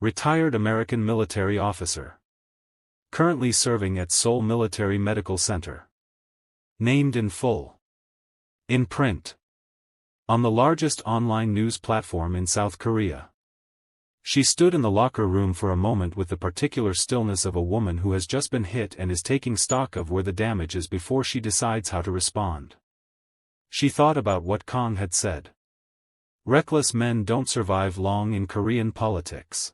Retired American military officer. Currently serving at Seoul Military Medical Center. Named in full. In print. On the largest online news platform in South Korea. She stood in the locker room for a moment with the particular stillness of a woman who has just been hit and is taking stock of where the damage is before she decides how to respond. She thought about what Kang had said. Reckless men don't survive long in Korean politics.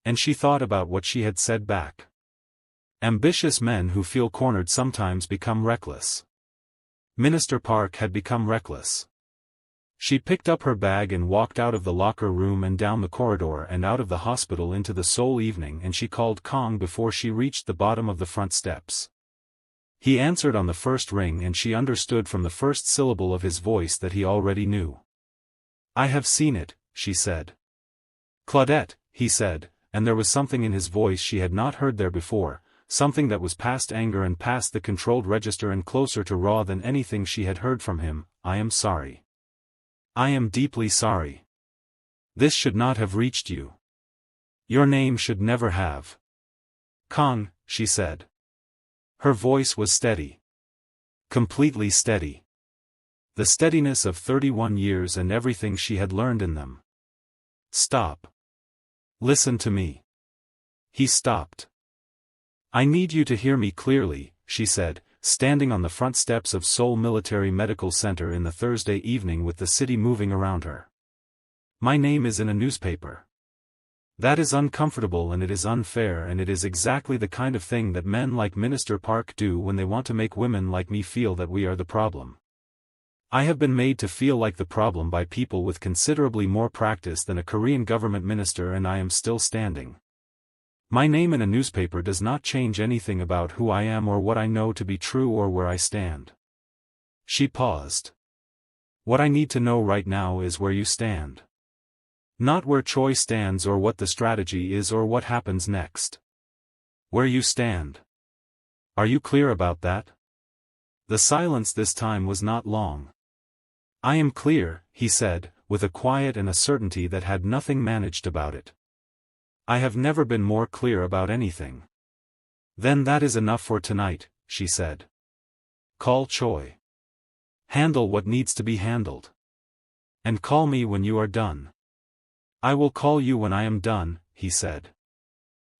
And she thought about what she had said back. Ambitious men who feel cornered sometimes become reckless. Minister Park had become reckless. She picked up her bag and walked out of the locker room and down the corridor and out of the hospital into the Seoul evening, and she called Kang before she reached the bottom of the front steps. He answered on the first ring and she understood from the first syllable of his voice that he already knew. "I have seen it," she said. "Claudette," he said, and there was something in his voice she had not heard there before, something that was past anger and past the controlled register and closer to raw than anything she had heard from him. "I am sorry. I am deeply sorry. This should not have reached you. Your name should never have." "Kang," she said. Her voice was steady. Completely steady. The steadiness of 31 years and everything she had learned in them. Stop. Listen to me. He stopped. I need you to hear me clearly, she said, standing on the front steps of Seoul Military Medical Center in the Thursday evening with the city moving around her. My name is in a newspaper. That is uncomfortable and it is unfair and it is exactly the kind of thing that men like Minister Park do when they want to make women like me feel that we are the problem. I have been made to feel like the problem by people with considerably more practice than a Korean government minister and I am still standing. My name in a newspaper does not change anything about who I am or what I know to be true or where I stand. She paused. What I need to know right now is where you stand. Not where Choi stands or what the strategy is or what happens next. Where you stand. Are you clear about that? The silence this time was not long. I am clear, he said, with a quiet and a certainty that had nothing managed about it. I have never been more clear about anything. Then that is enough for tonight, she said. Call Choi. Handle what needs to be handled. And call me when you are done. I will call you when I am done, he said.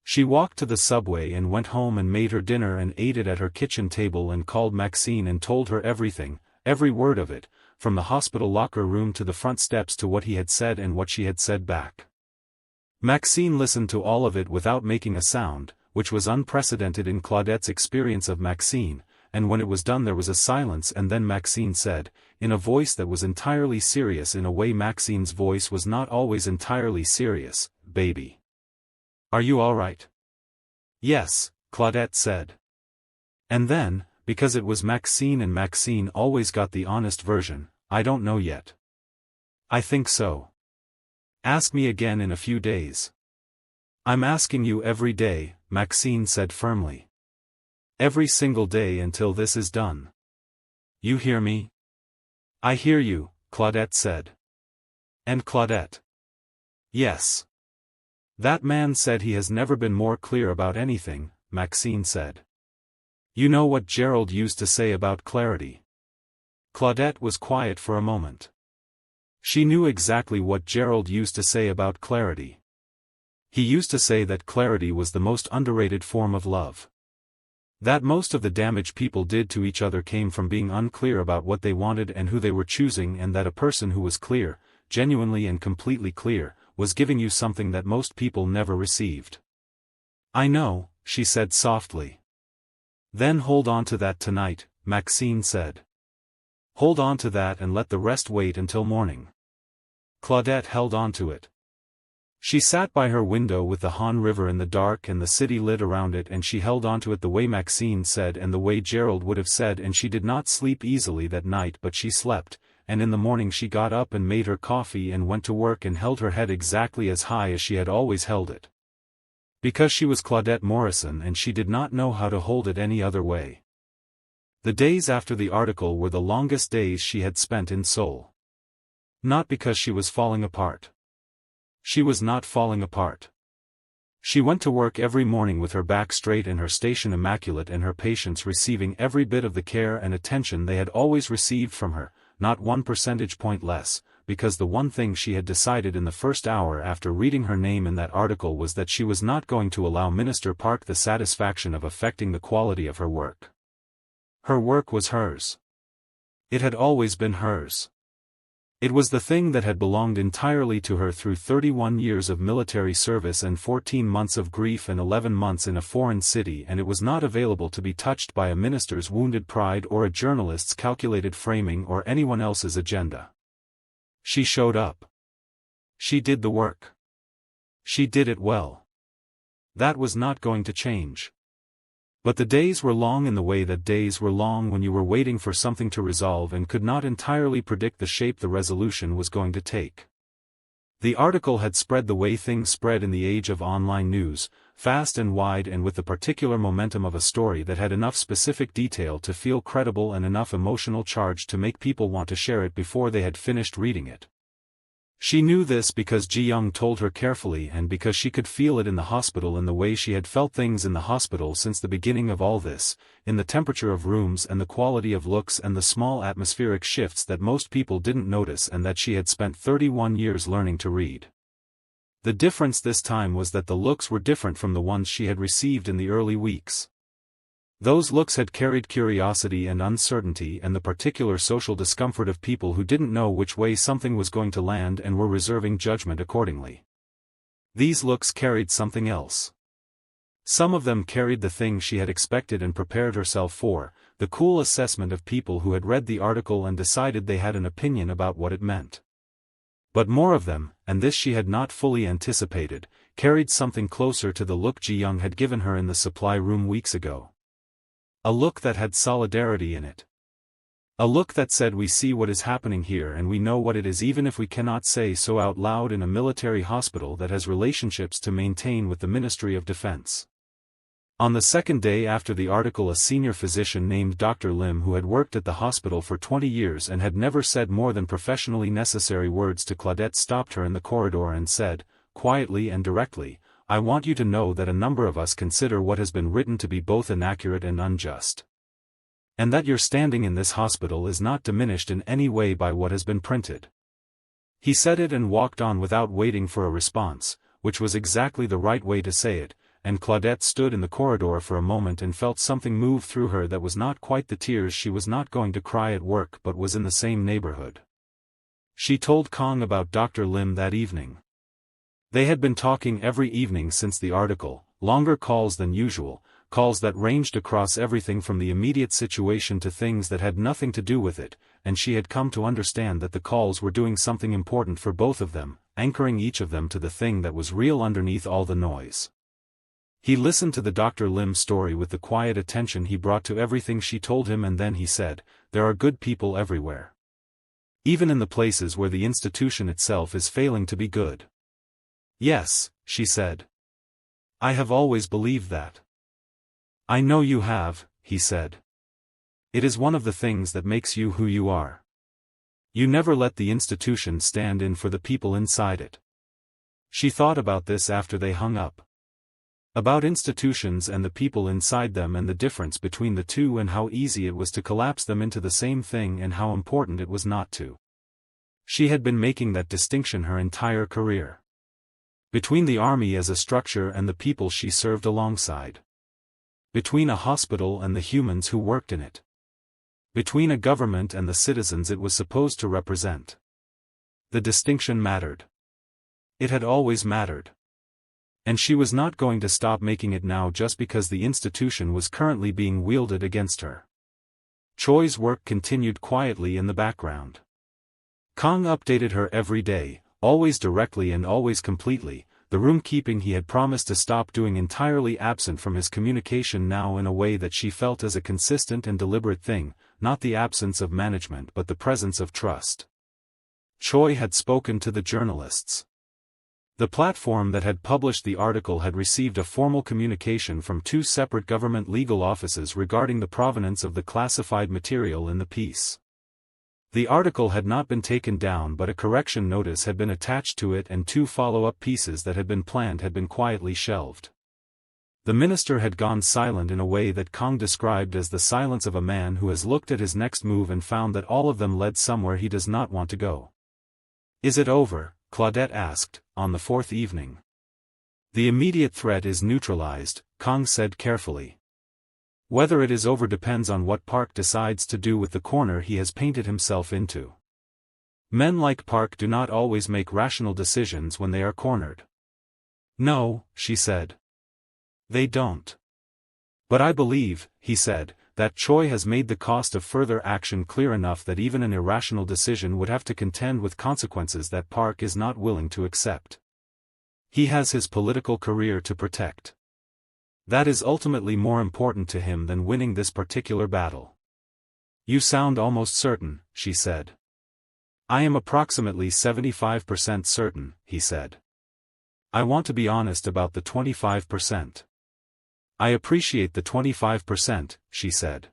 She walked to the subway and went home and made her dinner and ate it at her kitchen table and called Maxine and told her everything, every word of it, from the hospital locker room to the front steps to what he had said and what she had said back. Maxine listened to all of it without making a sound, which was unprecedented in Claudette's experience of Maxine, and when it was done there was a silence and then Maxine said, in a voice that was entirely serious in a way Maxine's voice was not always entirely serious, baby. Are you all right? Yes, Claudette said. And then, because it was Maxine and Maxine always got the honest version, I don't know yet. I think so. Ask me again in a few days. I'm asking you every day, Maxine said firmly. Every single day until this is done. You hear me? I hear you, Claudette said. And Claudette? Yes. That man said he has never been more clear about anything, Maxine said. You know what Gerald used to say about clarity. Claudette was quiet for a moment. She knew exactly what Gerald used to say about clarity. He used to say that clarity was the most underrated form of love. That most of the damage people did to each other came from being unclear about what they wanted and who they were choosing, and that a person who was clear, genuinely and completely clear, was giving you something that most people never received. I know, she said softly. Then hold on to that tonight, Maxine said. Hold on to that and let the rest wait until morning. Claudette held on to it. She sat by her window with the Han River in the dark and the city lit around it, and she held on to it the way Maxine said and the way Gerald would have said, and she did not sleep easily that night, but she slept, and in the morning she got up and made her coffee and went to work and held her head exactly as high as she had always held it. Because she was Claudette Morrison and she did not know how to hold it any other way. The days after the article were the longest days she had spent in Seoul. Not because she was falling apart. She was not falling apart. She went to work every morning with her back straight and her station immaculate and her patients receiving every bit of the care and attention they had always received from her, not 1 percentage point less, because the one thing she had decided in the first hour after reading her name in that article was that she was not going to allow Minister Park the satisfaction of affecting the quality of her work. Her work was hers. It had always been hers. It was the thing that had belonged entirely to her through 31 years of military service and 14 months of grief and 11 months in a foreign city, and it was not available to be touched by a minister's wounded pride or a journalist's calculated framing or anyone else's agenda. She showed up. She did the work. She did it well. That was not going to change. But the days were long in the way that days were long when you were waiting for something to resolve and could not entirely predict the shape the resolution was going to take. The article had spread the way things spread in the age of online news, fast and wide and with the particular momentum of a story that had enough specific detail to feel credible and enough emotional charge to make people want to share it before they had finished reading it. She knew this because Ji-young told her carefully and because she could feel it in the hospital in the way she had felt things in the hospital since the beginning of all this, in the temperature of rooms and the quality of looks and the small atmospheric shifts that most people didn't notice and that she had spent 31 years learning to read. The difference this time was that the looks were different from the ones she had received in the early weeks. Those looks had carried curiosity and uncertainty and the particular social discomfort of people who didn't know which way something was going to land and were reserving judgment accordingly. These looks carried something else. Some of them carried the thing she had expected and prepared herself for, the cool assessment of people who had read the article and decided they had an opinion about what it meant. But more of them, and this she had not fully anticipated, carried something closer to the look Ji-young had given her in the supply room weeks ago. A look that had solidarity in it. A look that said we see what is happening here and we know what it is even if we cannot say so out loud in a military hospital that has relationships to maintain with the Ministry of Defense. On the second day after the article, a senior physician named Dr. Lim, who had worked at the hospital for 20 years and had never said more than professionally necessary words to Claudette, stopped her in the corridor and said, quietly and directly, "I want you to know that a number of us consider what has been written to be both inaccurate and unjust. And that your standing in this hospital is not diminished in any way by what has been printed." He said it and walked on without waiting for a response, which was exactly the right way to say it, and Claudette stood in the corridor for a moment and felt something move through her that was not quite the tears she was not going to cry at work but was in the same neighborhood. She told Kang about Dr. Lim that evening. They had been talking every evening since the article, longer calls than usual, calls that ranged across everything from the immediate situation to things that had nothing to do with it, and she had come to understand that the calls were doing something important for both of them, anchoring each of them to the thing that was real underneath all the noise. He listened to the Dr. Lim story with the quiet attention he brought to everything she told him, and then he said, "There are good people everywhere. Even in the places where the institution itself is failing to be good." "Yes," she said. "I have always believed that." "I know you have," he said. "It is one of the things that makes you who you are. You never let the institution stand in for the people inside it." She thought about this after they hung up. About institutions and the people inside them and the difference between the two and how easy it was to collapse them into the same thing and how important it was not to. She had been making that distinction her entire career. Between the army as a structure and the people she served alongside. Between a hospital and the humans who worked in it. Between a government and the citizens it was supposed to represent. The distinction mattered. It had always mattered. And she was not going to stop making it now just because the institution was currently being wielded against her. Choi's work continued quietly in the background. Kang updated her every day, always directly and always completely, the room-keeping he had promised to stop doing entirely absent from his communication now in a way that she felt as a consistent and deliberate thing, not the absence of management but the presence of trust. Choi had spoken to the journalists. The platform that had published the article had received a formal communication from two separate government legal offices regarding the provenance of the classified material in the piece. The article had not been taken down but a correction notice had been attached to it and two follow-up pieces that had been planned had been quietly shelved. The minister had gone silent in a way that Kang described as the silence of a man who has looked at his next move and found that all of them led somewhere he does not want to go. "Is it over?" Claudette asked, on the fourth evening. "The immediate threat is neutralized," Kang said carefully. "Whether it is over depends on what Park decides to do with the corner he has painted himself into. Men like Park do not always make rational decisions when they are cornered." "No," she said. "They don't. But I believe," he said, "that Choi has made the cost of further action clear enough that even an irrational decision would have to contend with consequences that Park is not willing to accept. He has his political career to protect. That is ultimately more important to him than winning this particular battle." "You sound almost certain," she said. "I am approximately 75% certain," he said. "I want to be honest about the 25%. "I appreciate the 25%, she said.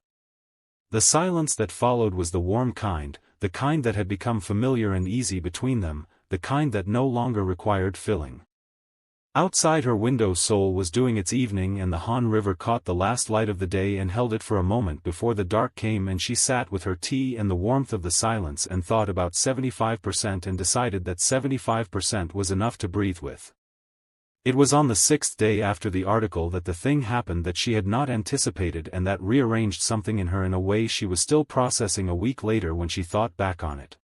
The silence that followed was the warm kind, the kind that had become familiar and easy between them, the kind that no longer required filling. Outside her window Seoul was doing its evening and the Han River caught the last light of the day and held it for a moment before the dark came and she sat with her tea and the warmth of the silence and thought about 75% and decided that 75% was enough to breathe with. It was on the 6th day after the article that the thing happened that she had not anticipated and that rearranged something in her in a way she was still processing a week later when she thought back on it.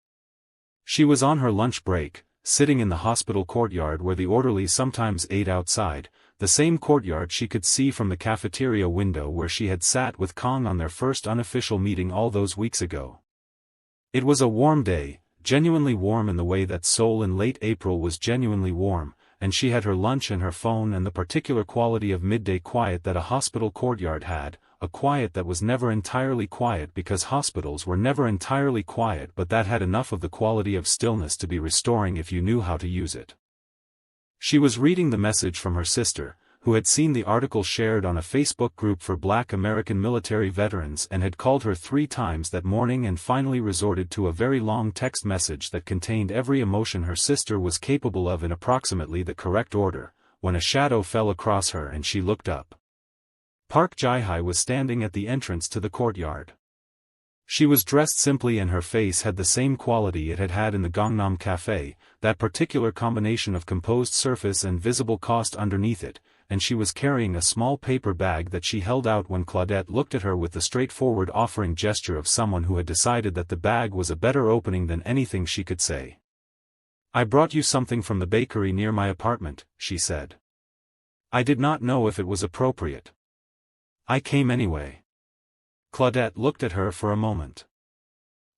She was on her lunch break, sitting in the hospital courtyard where the orderlies sometimes ate outside, the same courtyard she could see from the cafeteria window where she had sat with Kang on their first unofficial meeting all those weeks ago. It was a warm day, genuinely warm in the way that Seoul in late April was genuinely warm, and she had her lunch and her phone and the particular quality of midday quiet that a hospital courtyard had, a quiet that was never entirely quiet because hospitals were never entirely quiet but that had enough of the quality of stillness to be restoring if you knew how to use it. She was reading the message from her sister, who had seen the article shared on a Facebook group for Black American military veterans and had called her 3 times that morning and finally resorted to a very long text message that contained every emotion her sister was capable of in approximately the correct order, when a shadow fell across her and she looked up. Park Jihye was standing at the entrance to the courtyard. She was dressed simply and her face had the same quality it had had in the Gangnam Cafe, that particular combination of composed surface and visible cost underneath it, and she was carrying a small paper bag that she held out when Claudette looked at her with the straightforward offering gesture of someone who had decided that the bag was a better opening than anything she could say. "I brought you something from the bakery near my apartment," she said. "I did not know if it was appropriate. I came anyway." Claudette looked at her for a moment.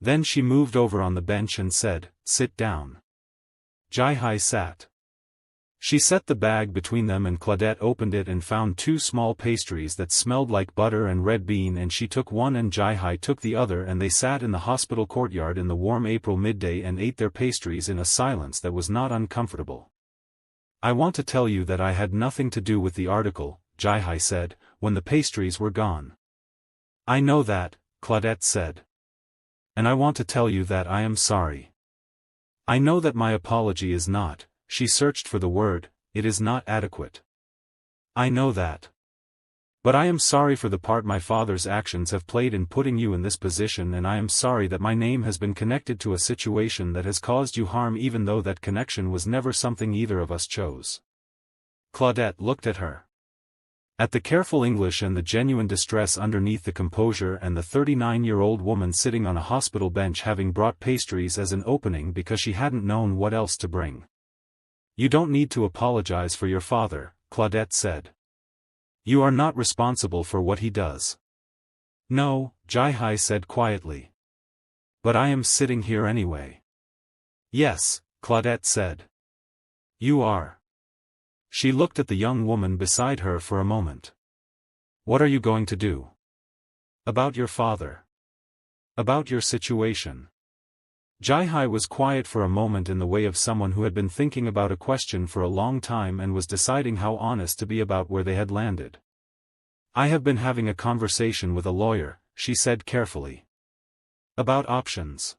Then she moved over on the bench and said, "Sit down." Jihye sat. She set the bag between them and Claudette opened it and found 2 small pastries that smelled like butter and red bean and she took one and Jihye took the other and they sat in the hospital courtyard in the warm April midday and ate their pastries in a silence that was not uncomfortable. "I want to tell you that I had nothing to do with the article," Jihye said, when the pastries were gone. "I know that," Claudette said. "And I want to tell you that I am sorry. I know that my apology is not," she searched for the word, "it is not adequate. I know that. But I am sorry for the part my father's actions have played in putting you in this position and I am sorry that my name has been connected to a situation that has caused you harm even though that connection was never something either of us chose." Claudette looked at her. At the careful English and the genuine distress underneath the composure and the 39-year-old woman sitting on a hospital bench having brought pastries as an opening because she hadn't known what else to bring. "You don't need to apologize for your father," Claudette said. "You are not responsible for what he does." "No," Jihye said quietly. "But I am sitting here anyway." "Yes," Claudette said. "You are." She looked at the young woman beside her for a moment. "What are you going to do? About your father? About your situation?" Jihye was quiet for a moment in the way of someone who had been thinking about a question for a long time and was deciding how honest to be about where they had landed. "I have been having a conversation with a lawyer," she said carefully. "About options.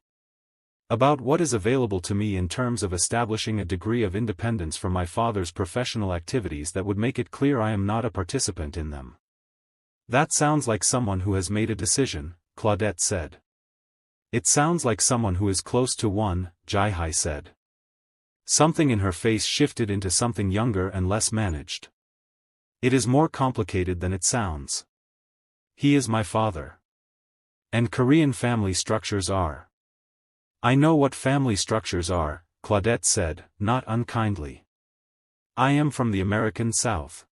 About what is available to me in terms of establishing a degree of independence from my father's professional activities that would make it clear I am not a participant in them." "That sounds like someone who has made a decision," Claudette said. "It sounds like someone who is close to one," Jihye said. Something in her face shifted into something younger and less managed. "It is more complicated than it sounds. He is my father. And Korean family structures are." "I know what family structures are," Claudette said, not unkindly. "I am from the American South.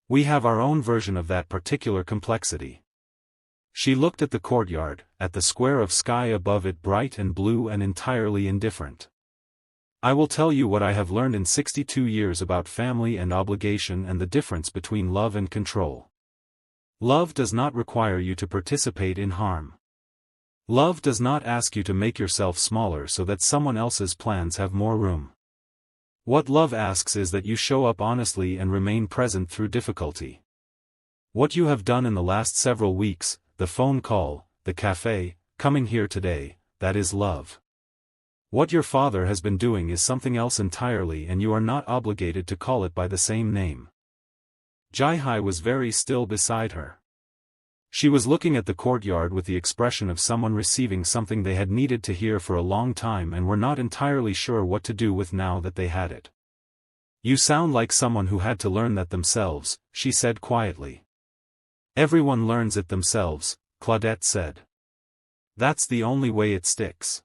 We have our own version of that particular complexity." She looked at the courtyard, at the square of sky above it bright and blue and entirely indifferent. "I will tell you what I have learned in 62 years about family and obligation and the difference between love and control. Love does not require you to participate in harm. Love does not ask you to make yourself smaller so that someone else's plans have more room. What love asks is that you show up honestly and remain present through difficulty. What you have done in the last several weeks, the phone call, the cafe, coming here today, that is love. What your father has been doing is something else entirely and you are not obligated to call it by the same name. Jihye was very still beside her. She was looking at the courtyard with the expression of someone receiving something they had needed to hear for a long time and were not entirely sure what to do with now that they had it. You sound like someone who had to learn that themselves, she said quietly. Everyone learns it themselves, Claudette said. That's the only way it sticks.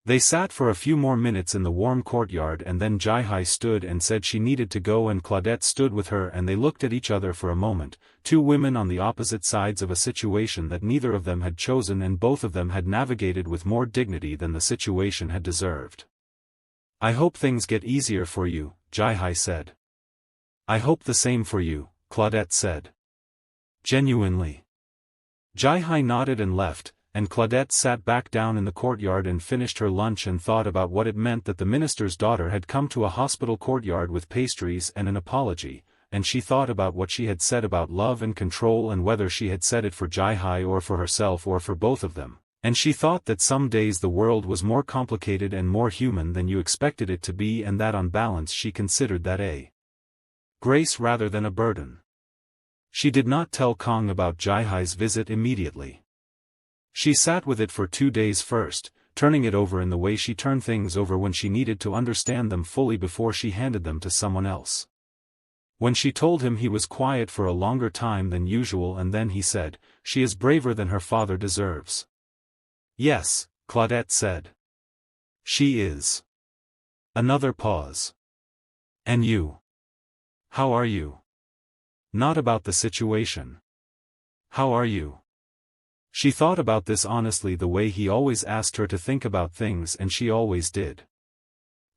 They sat for a few more minutes in the warm courtyard and then Jihye stood and said she needed to go and Claudette stood with her and they looked at each other for a moment, two women on the opposite sides of a situation that neither of them had chosen and both of them had navigated with more dignity than the situation had deserved. I hope things get easier for you, Jihye said. I hope the same for you, Claudette said. Genuinely. Jihye nodded and left, and Claudette sat back down in the courtyard and finished her lunch and thought about what it meant that the minister's daughter had come to a hospital courtyard with pastries and an apology, and she thought about what she had said about love and control and whether she had said it for Jihye or for herself or for both of them, and she thought that some days the world was more complicated and more human than you expected it to be and that on balance she considered that a grace rather than a burden. She did not tell Kang about Jihye's visit immediately. She sat with it for 2 days first, turning it over in the way she turned things over when she needed to understand them fully before she handed them to someone else. When she told him he was quiet for a longer time than usual and then he said, "She is braver than her father deserves." "Yes," Claudette said. "She is." Another pause. "And you? How are you?" "Not about the situation. How are you?" She thought about this honestly the way he always asked her to think about things and she always did.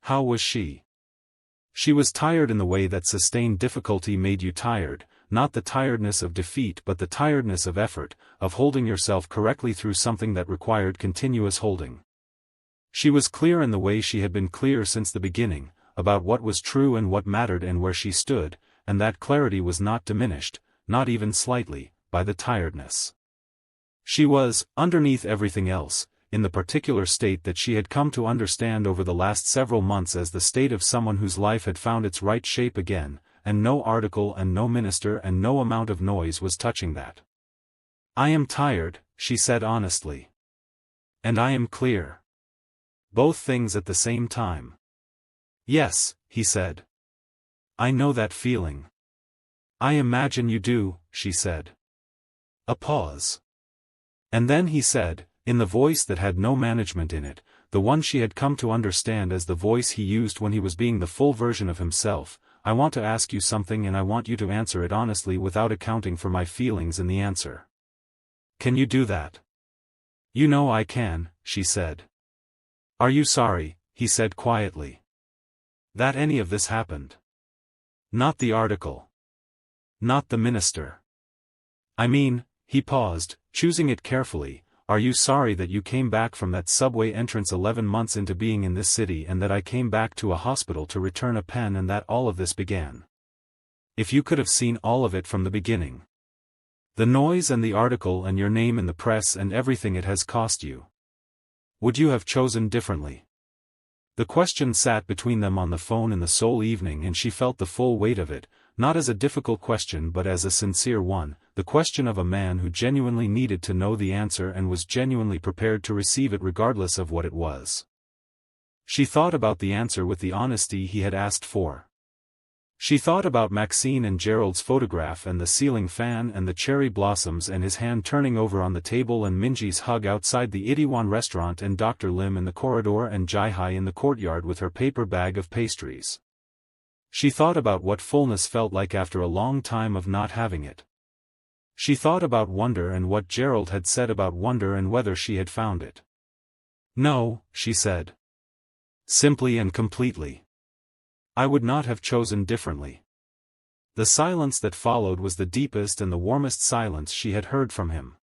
How was she? She was tired in the way that sustained difficulty made you tired, not the tiredness of defeat but the tiredness of effort, of holding yourself correctly through something that required continuous holding. She was clear in the way she had been clear since the beginning, about what was true and what mattered and where she stood, and that clarity was not diminished, not even slightly, by the tiredness. She was, underneath everything else, in the particular state that she had come to understand over the last several months as the state of someone whose life had found its right shape again, and no article and no minister and no amount of noise was touching that. "I am tired," she said honestly. "And I am clear." Both things at the same time. "Yes," he said. "I know that feeling." "I imagine you do," she said. A pause. And then he said, in the voice that had no management in it, the one she had come to understand as the voice he used when he was being the full version of himself, "I want to ask you something and I want you to answer it honestly without accounting for my feelings in the answer. Can you do that?" "You know I can," she said. "Are you sorry," he said quietly, "that any of this happened?" "Not the article. Not the minister. I mean," he paused, choosing it carefully, "are you sorry that you came back from that subway entrance 11 months into being in this city and that I came back to a hospital to return a pen and that all of this began? If you could have seen all of it from the beginning. The noise and the article and your name in the press and everything it has cost you. Would you have chosen differently?" The question sat between them on the phone in the Seoul evening and she felt the full weight of it, not as a difficult question but as a sincere one, the question of a man who genuinely needed to know the answer and was genuinely prepared to receive it regardless of what it was. She thought about the answer with the honesty he had asked for. She thought about Maxine and Gerald's photograph and the ceiling fan and the cherry blossoms and his hand turning over on the table and Minji's hug outside the Itaewon restaurant and Dr. Lim in the corridor and Jihye in the courtyard with her paper bag of pastries. She thought about what fullness felt like after a long time of not having it. She thought about wonder and what Gerald had said about wonder and whether she had found it. "No," she said. Simply and completely. "I would not have chosen differently." The silence that followed was the deepest and the warmest silence she had heard from him.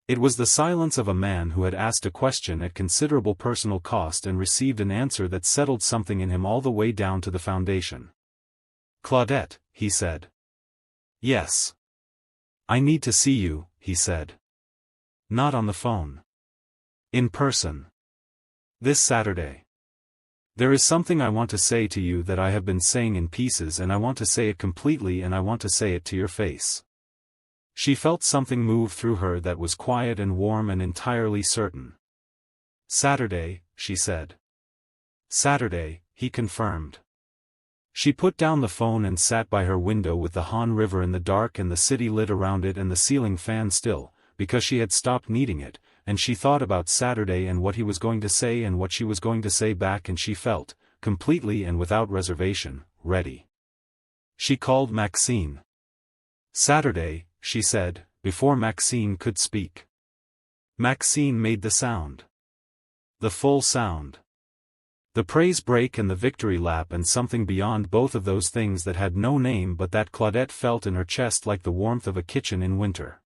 It was the silence of a man who had asked a question at considerable personal cost and received an answer that settled something in him all the way down to the foundation. "Claudette," he said. "Yes. I need to see you," he said. "Not on the phone. In person." This Saturday. There is something I want to say to you that I have been saying in pieces, and I want to say it completely, and I want to say it to your face. She felt something move through her that was quiet and warm and entirely certain. Saturday, she said. Saturday, he confirmed. She put down the phone and sat by her window with the Han River in the dark and the city lit around it and the ceiling fan still, because she had stopped needing it, and she thought about Saturday and what he was going to say and what she was going to say back, and she felt, completely and without reservation, ready. She called Maxine. Saturday, she said, before Maxine could speak. Maxine made the sound. The full sound. The praise break and the victory lap, and something beyond both of those things that had no name but that Claudette felt in her chest like the warmth of a kitchen in winter.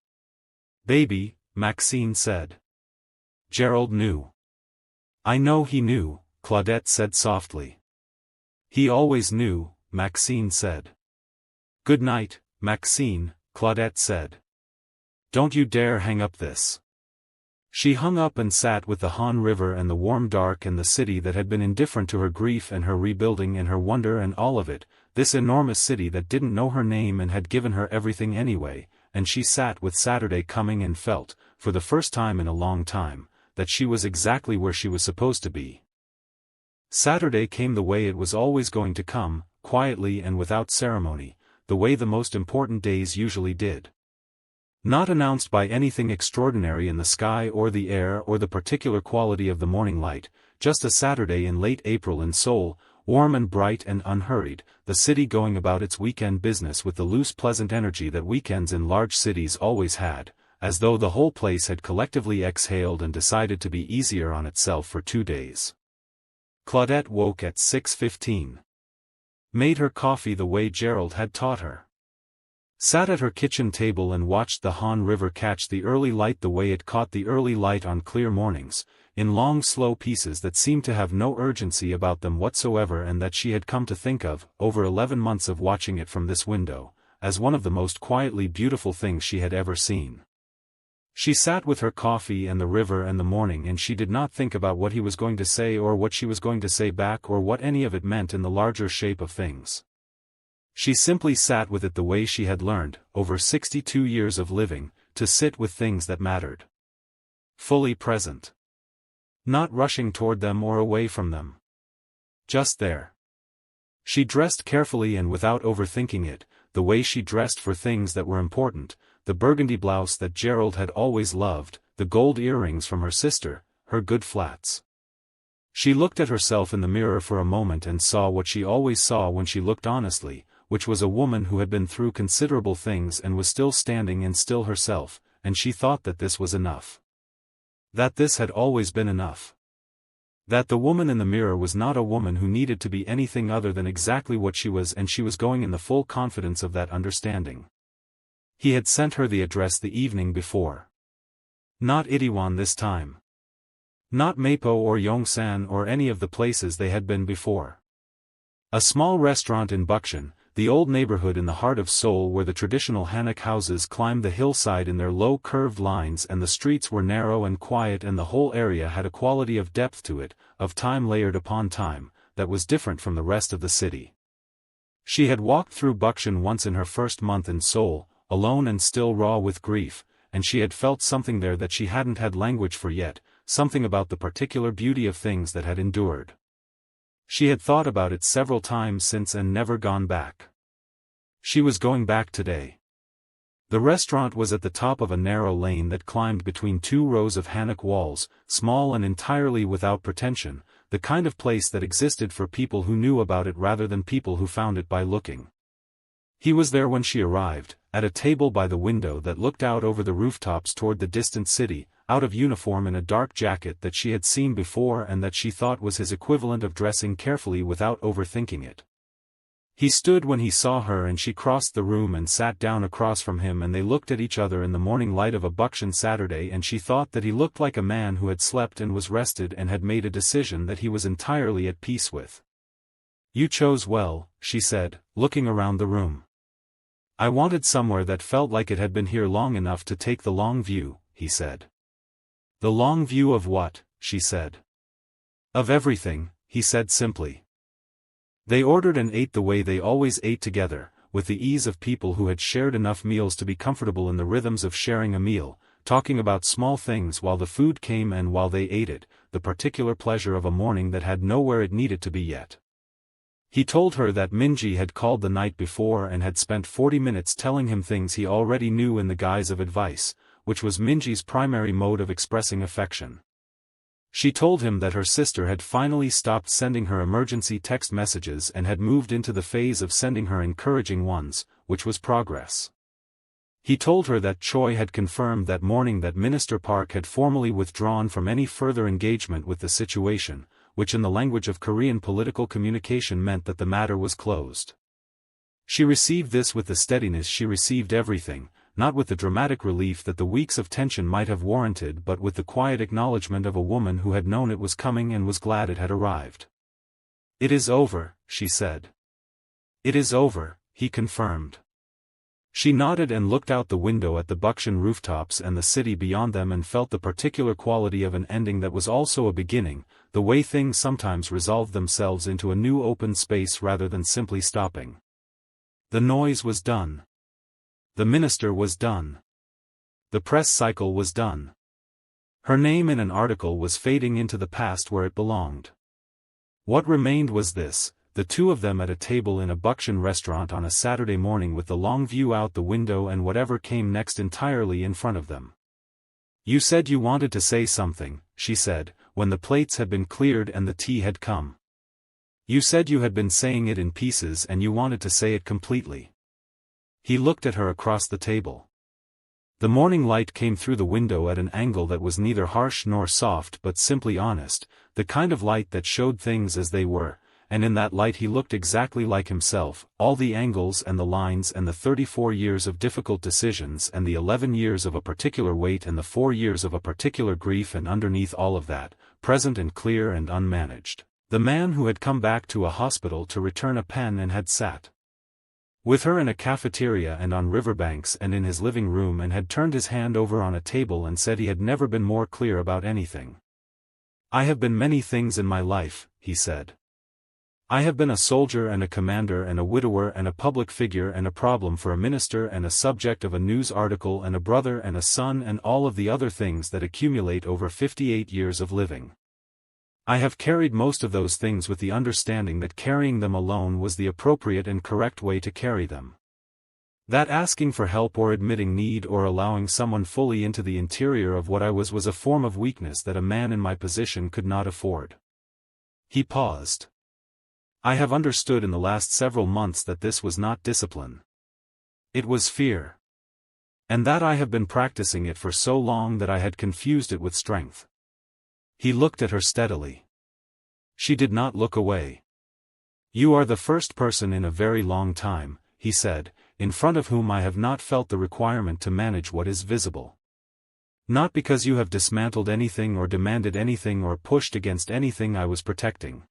Baby, Maxine said. Gerald knew. I know he knew, Claudette said softly. He always knew, Maxine said. Good night, Maxine, Claudette said. Don't you dare hang up this. She hung up and sat with the Han River and the warm dark and the city that had been indifferent to her grief and her rebuilding and her wonder and all of it, this enormous city that didn't know her name and had given her everything anyway, and she sat with Saturday coming and felt, for the first time in a long time, that she was exactly where she was supposed to be. Saturday came the way it was always going to come, quietly and without ceremony, the way the most important days usually did. Not announced by anything extraordinary in the sky or the air or the particular quality of the morning light, just a Saturday in late April in Seoul, warm and bright and unhurried, the city going about its weekend business with the loose pleasant energy that weekends in large cities always had, as though the whole place had collectively exhaled and decided to be easier on itself for 2 days. Claudette woke at 6:15. Made her coffee the way Gerald had taught her. Sat at her kitchen table and watched the Han River catch the early light the way it caught the early light on clear mornings, in long slow pieces that seemed to have no urgency about them whatsoever, and that she had come to think of, over 11 months of watching it from this window, as one of the most quietly beautiful things she had ever seen. She sat with her coffee and the river and the morning, and she did not think about what he was going to say or what she was going to say back or what any of it meant in the larger shape of things. She simply sat with it the way she had learned, over 62 years of living, to sit with things that mattered. Fully present. Not rushing toward them or away from them. Just there. She dressed carefully and without overthinking it, the way she dressed for things that were important, the burgundy blouse that Gerald had always loved, the gold earrings from her sister, her good flats. She looked at herself in the mirror for a moment and saw what she always saw when she looked honestly, which was a woman who had been through considerable things and was still standing and still herself, and she thought that this was enough. That this had always been enough. That the woman in the mirror was not a woman who needed to be anything other than exactly what she was, and she was going in the full confidence of that understanding. He had sent her the address the evening before. Not Itaewon this time. Not Mapo or Yongsan or any of the places they had been before. A small restaurant in Bukchon, the old neighborhood in the heart of Seoul where the traditional hanok houses climbed the hillside in their low curved lines, and the streets were narrow and quiet, and the whole area had a quality of depth to it, of time layered upon time, that was different from the rest of the city. She had walked through Bukchon once in her first month in Seoul, alone and still raw with grief, and she had felt something there that she hadn't had language for yet, something about the particular beauty of things that had endured. She had thought about it several times since and never gone back. She was going back today. The restaurant was at the top of a narrow lane that climbed between 2 rows of hanok walls, small and entirely without pretension, the kind of place that existed for people who knew about it rather than people who found it by looking. He was there when she arrived, at a table by the window that looked out over the rooftops toward the distant city, out of uniform in a dark jacket that she had seen before and that she thought was his equivalent of dressing carefully without overthinking it. He stood when he saw her, and she crossed the room and sat down across from him, and they looked at each other in the morning light of a Bukchon Saturday, and she thought that he looked like a man who had slept and was rested and had made a decision that he was entirely at peace with. "You chose well," she said, looking around the room. "I wanted somewhere that felt like it had been here long enough to take the long view," he said. "The long view of what?" she said. Of everything, he said simply. They ordered and ate the way they always ate together, with the ease of people who had shared enough meals to be comfortable in the rhythms of sharing a meal, talking about small things while the food came and while they ate it, the particular pleasure of a morning that had nowhere it needed to be yet. He told her that Minji had called the night before and had spent 40 minutes telling him things he already knew in the guise of advice, which was Minji's primary mode of expressing affection. She told him that her sister had finally stopped sending her emergency text messages and had moved into the phase of sending her encouraging ones, which was progress. He told her that Choi had confirmed that morning that Minister Park had formally withdrawn from any further engagement with the situation, which in the language of Korean political communication meant that the matter was closed. She received this with the steadiness she received everything, not with the dramatic relief that the weeks of tension might have warranted but with the quiet acknowledgement of a woman who had known it was coming and was glad it had arrived. "It is over," she said. "It is over," he confirmed. She nodded and looked out the window at the Bukchon rooftops and the city beyond them and felt the particular quality of an ending that was also a beginning, the way things sometimes resolve themselves into a new open space rather than simply stopping. The noise was done. The minister was done. The press cycle was done. Her name in an article was fading into the past where it belonged. What remained was this: the two of them at a table in a Bukchon restaurant on a Saturday morning with the long view out the window and whatever came next entirely in front of them. "You said you wanted to say something," she said, when the plates had been cleared and the tea had come. "You said you had been saying it in pieces and you wanted to say it completely." He looked at her across the table. The morning light came through the window at an angle that was neither harsh nor soft but simply honest, the kind of light that showed things as they were, and in that light he looked exactly like himself, all the angles and the lines and the 34 years of difficult decisions and the 11 years of a particular weight and the 4 years of a particular grief, and underneath all of that, present and clear and unmanaged, the man who had come back to a hospital to return a pen and had sat with her in a cafeteria and on riverbanks and in his living room and had turned his hand over on a table and said he had never been more clear about anything. "I have been many things in my life," he said. "I have been a soldier and a commander and a widower and a public figure and a problem for a minister and a subject of a news article and a brother and a son and all of the other things that accumulate over 58 years of living. I have carried most of those things with the understanding that carrying them alone was the appropriate and correct way to carry them. That asking for help or admitting need or allowing someone fully into the interior of what I was a form of weakness that a man in my position could not afford." He paused. "I have understood in the last several months that this was not discipline. It was fear. And that I have been practicing it for so long that I had confused it with strength." He looked at her steadily. She did not look away. "You are the first person in a very long time," he said, "in front of whom I have not felt the requirement to manage what is visible. Not because you have dismantled anything or demanded anything or pushed against anything I was protecting.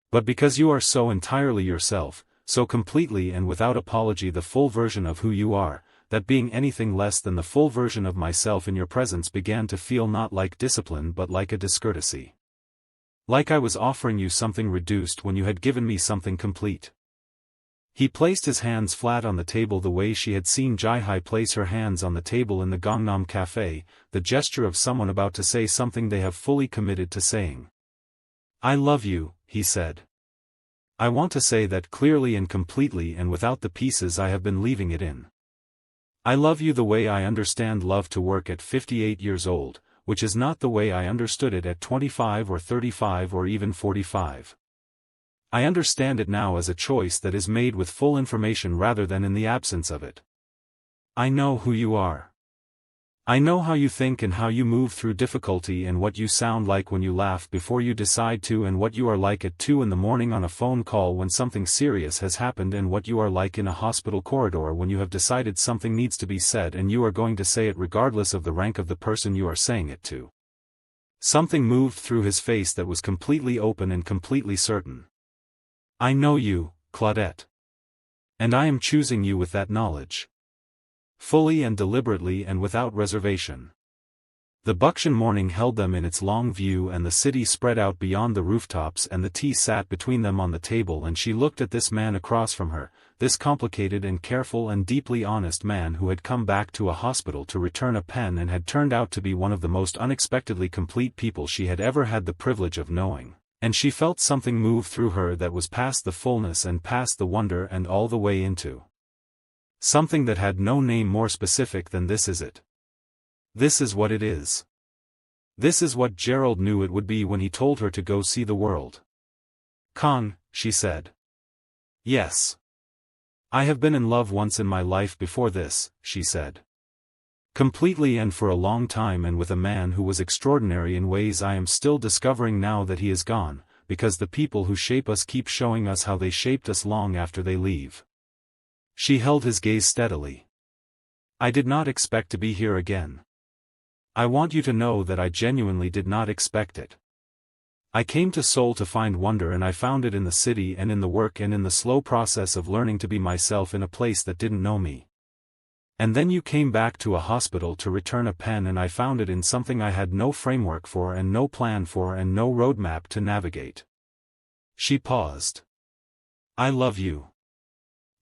But because you are so entirely yourself, so completely and without apology the full version of who you are, that being anything less than the full version of myself in your presence began to feel not like discipline but like a discourtesy. Like I was offering you something reduced when you had given me something complete." He placed his hands flat on the table the way she had seen Jihye place her hands on the table in the Gangnam Cafe, the gesture of someone about to say something they have fully committed to saying. "I love you," he said. "I want to say that clearly and completely and without the pieces I have been leaving it in. I love you the way I understand love to work at 58 years old, which is not the way I understood it at 25 or 35 or even 45. I understand it now as a choice that is made with full information rather than in the absence of it. I know who you are. I know how you think and how you move through difficulty and what you sound like when you laugh before you decide to and what you are like at 2 in the morning on a phone call when something serious has happened and what you are like in a hospital corridor when you have decided something needs to be said and you are going to say it regardless of the rank of the person you are saying it to." Something moved through his face that was completely open and completely certain. "I know you, Claudette. And I am choosing you with that knowledge. Fully and deliberately and without reservation. The Bukchon morning held them in its long view, and the city spread out beyond the rooftops, and the tea sat between them on the table, and she looked at this man across from her, this complicated and careful and deeply honest man who had come back to a hospital to return a pen and had turned out to be one of the most unexpectedly complete people she had ever had the privilege of knowing, and she felt something move through her that was past the fullness and past the wonder and all the way into something that had no name more specific than "this is it. This is what it is. This is what Gerald knew it would be when he told her to go see the world." "Kang," she said. "Yes. I have been in love once in my life before this," she said. "Completely and for a long time, and with a man who was extraordinary in ways I am still discovering now that he is gone, because the people who shape us keep showing us how they shaped us long after they leave." She held his gaze steadily. "I did not expect to be here again. I want you to know that I genuinely did not expect it. I came to Seoul to find wonder, and I found it in the city and in the work and in the slow process of learning to be myself in a place that didn't know me. And then you came back to a hospital to return a pen, and I found it in something I had no framework for and no plan for and no roadmap to navigate." She paused. "I love you.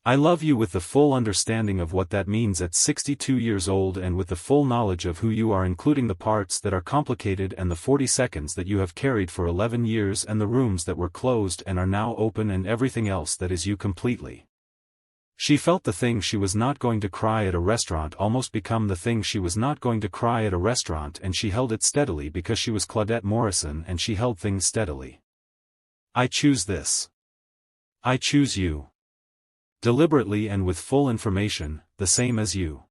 I love you with the full understanding of what that means at 62 years old, and with the full knowledge of who you are, including the parts that are complicated and the 40 seconds that you have carried for 11 years and the rooms that were closed and are now open and everything else that is you completely." She felt the thing she was not going to cry at a restaurant almost become the thing she was not going to cry at a restaurant, and she held it steadily because she was Claudette Morrison and she held things steadily. "I choose this. I choose you. Deliberately and with full information, the same as you."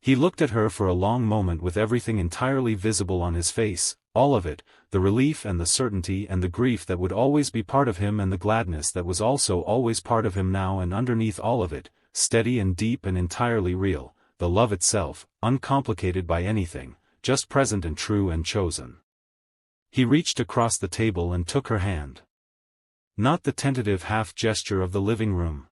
He looked at her for a long moment with everything entirely visible on his face, all of it, the relief and the certainty and the grief that would always be part of him and the gladness that was also always part of him now, and underneath all of it, steady and deep and entirely real, the love itself, uncomplicated by anything, just present and true and chosen. He reached across the table and took her hand. Not the tentative half gesture of the living room.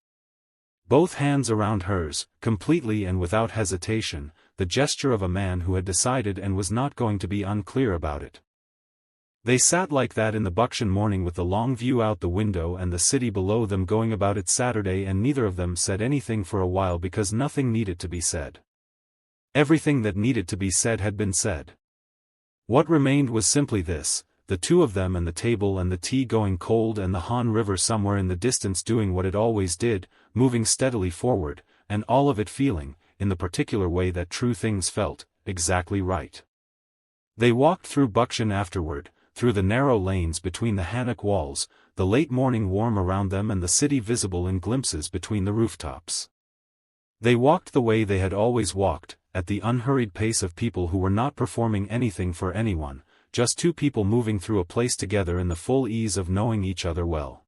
Both hands around hers, completely and without hesitation, the gesture of a man who had decided and was not going to be unclear about it. They sat like that in the Bukchon morning with the long view out the window and the city below them going about its Saturday, and neither of them said anything for a while because nothing needed to be said. Everything that needed to be said had been said. What remained was simply this: the two of them and the table and the tea going cold and the Han River somewhere in the distance doing what it always did, moving steadily forward, and all of it feeling, in the particular way that true things felt, exactly right. They walked through Bukchon afterward, through the narrow lanes between the hanok walls, the late morning warm around them and the city visible in glimpses between the rooftops. They walked the way they had always walked, at the unhurried pace of people who were not performing anything for anyone, just two people moving through a place together in the full ease of knowing each other well.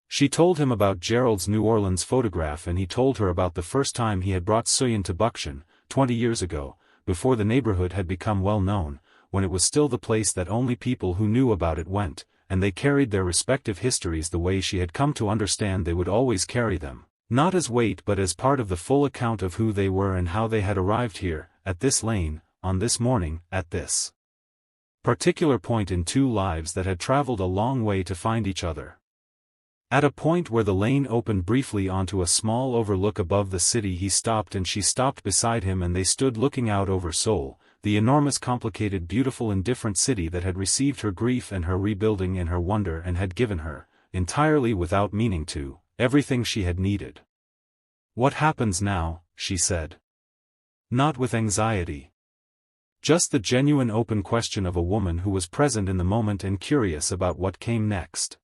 She told him about Gerald's New Orleans photograph, and he told her about the first time he had brought Soyeon to Bukchon, 20 years ago, before the neighborhood had become well known, when it was still the place that only people who knew about it went, and they carried their respective histories the way she had come to understand they would always carry them, not as weight but as part of the full account of who they were and how they had arrived here, at this lane, on this morning, at this particular point in two lives that had traveled a long way to find each other. At a point where the lane opened briefly onto a small overlook above the city, he stopped and she stopped beside him, and they stood looking out over Seoul, the enormous, complicated, beautiful and different city that had received her grief and her rebuilding and her wonder and had given her, entirely without meaning to, everything she had needed. "What happens now?" she said. Not with anxiety. Just the genuine open question of a woman who was present in the moment and curious about what came next.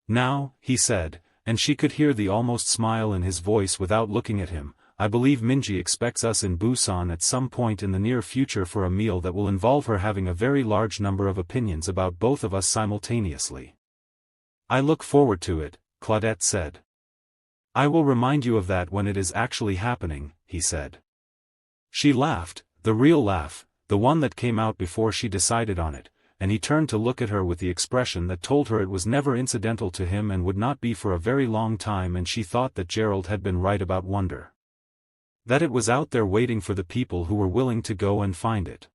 "Now," he said, and she could hear the almost smile in his voice without looking at him, "I believe Minji expects us in Busan at some point in the near future for a meal that will involve her having a very large number of opinions about both of us simultaneously." "I look forward to it," Claudette said. "I will remind you of that when it is actually happening," he said. She laughed, the real laugh, the one that came out before she decided on it, and he turned to look at her with the expression that told her it was never incidental to him and would not be for a very long time, and she thought that Gerald had been right about wonder. That it was out there waiting for the people who were willing to go and find it.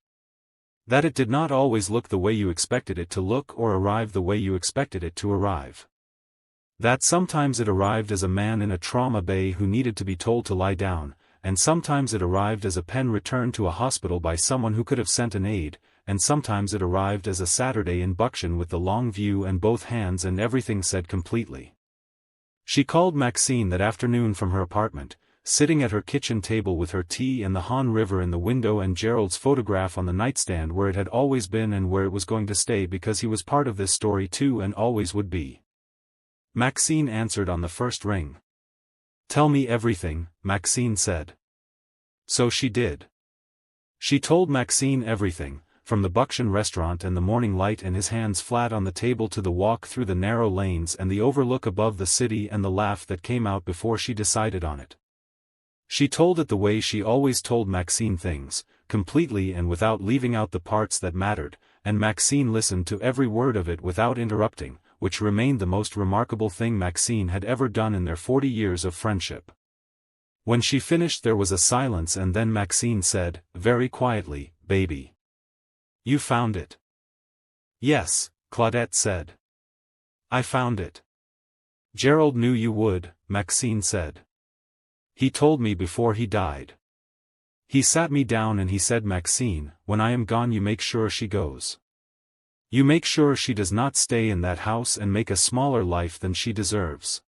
That it did not always look the way you expected it to look or arrive the way you expected it to arrive. That sometimes it arrived as a man in a trauma bay who needed to be told to lie down, and sometimes it arrived as a pen returned to a hospital by someone who could have sent an aide, and sometimes it arrived as a Saturday in Bukchon with the long view and both hands and everything said completely. She called Maxine that afternoon from her apartment, sitting at her kitchen table with her tea and the Han River in the window and Gerald's photograph on the nightstand where it had always been and where it was going to stay because he was part of this story too and always would be. Maxine answered on the first ring. "Tell me everything," Maxine said. So she did. She told Maxine everything, from the Bukchon restaurant and the morning light and his hands flat on the table to the walk through the narrow lanes and the overlook above the city and the laugh that came out before she decided on it. She told it the way she always told Maxine things, completely and without leaving out the parts that mattered, and Maxine listened to every word of it without interrupting, which remained the most remarkable thing Maxine had ever done in their 40 years of friendship. When she finished there was a silence and then Maxine said, very quietly, "Baby. You found it." "Yes," Claudette said. "I found it." "Gerald knew you would," Maxine said. "He told me before he died. He sat me down and he said, Maxine, when I am gone you make sure she goes. You make sure she does not stay in that house and make a smaller life than she deserves.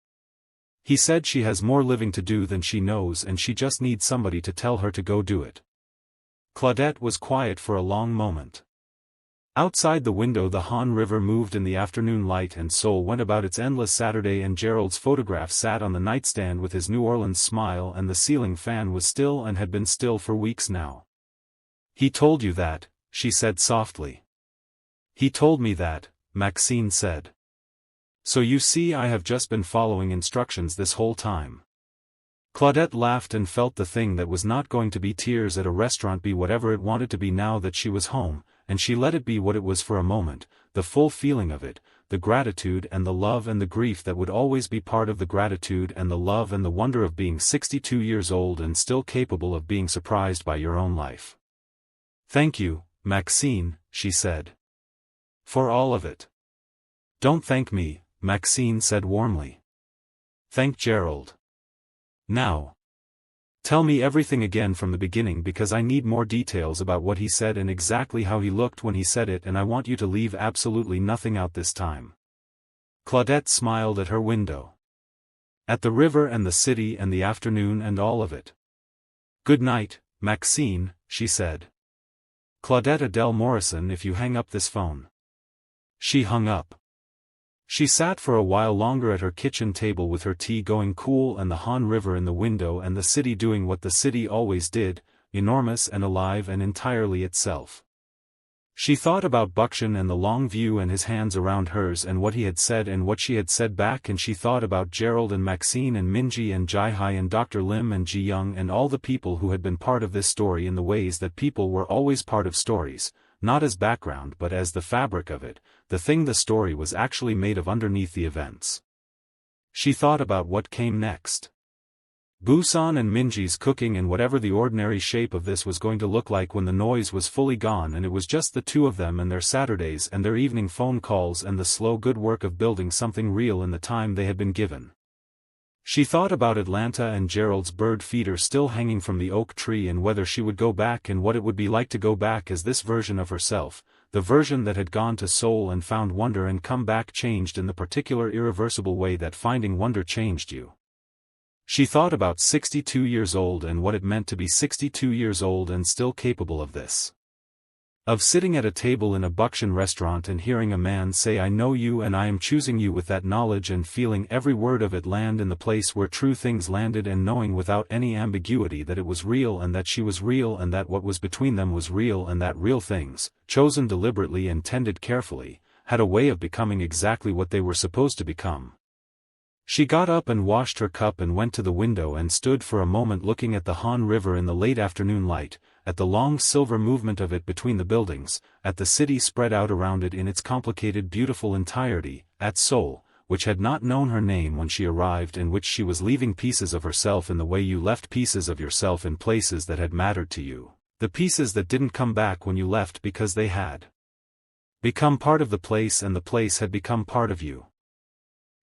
He said she has more living to do than she knows and she just needs somebody to tell her to go do it." Claudette was quiet for a long moment. Outside the window the Han River moved in the afternoon light and Seoul went about its endless Saturday and Gerald's photograph sat on the nightstand with his New Orleans smile and the ceiling fan was still and had been still for weeks now. "He told you that," she said softly. "He told me that," Maxine said. "So you see I have just been following instructions this whole time." Claudette laughed and felt the thing that was not going to be tears at a restaurant be whatever it wanted to be now that she was home, and she let it be what it was for a moment, the full feeling of it, the gratitude and the love and the grief that would always be part of the gratitude and the love and the wonder of being 62 years old and still capable of being surprised by your own life. "Thank you, Maxine," she said. "For all of it." "Don't thank me," Maxine said warmly. "Thank Gerald. Now. Tell me everything again from the beginning because I need more details about what he said and exactly how he looked when he said it and I want you to leave absolutely nothing out this time." Claudette smiled at her window. "At the river and the city and the afternoon and all of it." "Good night, Maxine," she said. "Claudette Adele Morrison if you hang up this phone." She hung up. She sat for a while longer at her kitchen table with her tea going cool and the Han River in the window and the city doing what the city always did, enormous and alive and entirely itself. She thought about Bukchon and the long view and his hands around hers and what he had said and what she had said back and she thought about Gerald and Maxine and Minji and Jihye and Dr. Lim and Ji Young and all the people who had been part of this story in the ways that people were always part of stories, not as background but as the fabric of it, the thing the story was actually made of underneath the events. She thought about what came next. Busan and Minji's cooking and whatever the ordinary shape of this was going to look like when the noise was fully gone and it was just the two of them and their Saturdays and their evening phone calls and the slow good work of building something real in the time they had been given. She thought about Atlanta and Gerald's bird feeder still hanging from the oak tree and whether she would go back and what it would be like to go back as this version of herself, the version that had gone to Seoul and found wonder and come back changed in the particular irreversible way that finding wonder changed you. She thought about 62 years old and what it meant to be 62 years old and still capable of this. Of sitting at a table in a Bukchon restaurant and hearing a man say I know you and I am choosing you with that knowledge and feeling every word of it land in the place where true things landed and knowing without any ambiguity that it was real and that she was real and that what was between them was real and that real things, chosen deliberately and tended carefully, had a way of becoming exactly what they were supposed to become. She got up and washed her cup and went to the window and stood for a moment looking at the Han River in the late afternoon light, at the long silver movement of it between the buildings, at the city spread out around it in its complicated beautiful entirety, at Seoul, which had not known her name when she arrived and which she was leaving pieces of herself in the way you left pieces of yourself in places that had mattered to you, The pieces that didn't come back when you left because they had become part of the place and the place had become part of you.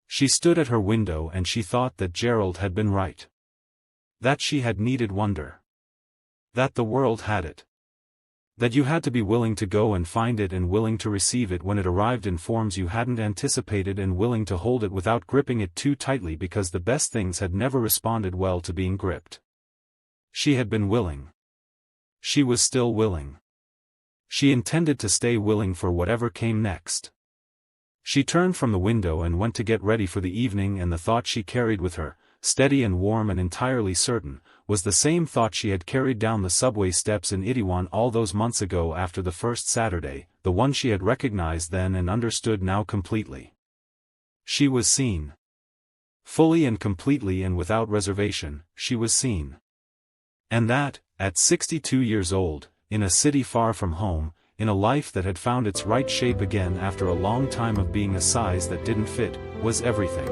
She stood at her window and she thought that Gerald had been right. That she had needed wonder. That the world had it. That you had to be willing to go and find it and willing to receive it when it arrived in forms you hadn't anticipated and willing to hold it without gripping it too tightly because the best things had never responded well to being gripped. She had been willing. She was still willing. She intended to stay willing for whatever came next. She turned from the window and went to get ready for the evening, and the thought she carried with her, steady and warm and entirely certain, was the same thought she had carried down the subway steps in Itaewon all those months ago after the first Saturday, the one she had recognized then and understood now completely. She was seen. Fully and completely and without reservation, she was seen. And that, at 62 years old, in a city far from home, in a life that had found its right shape again after a long time of being a size that didn't fit, was everything.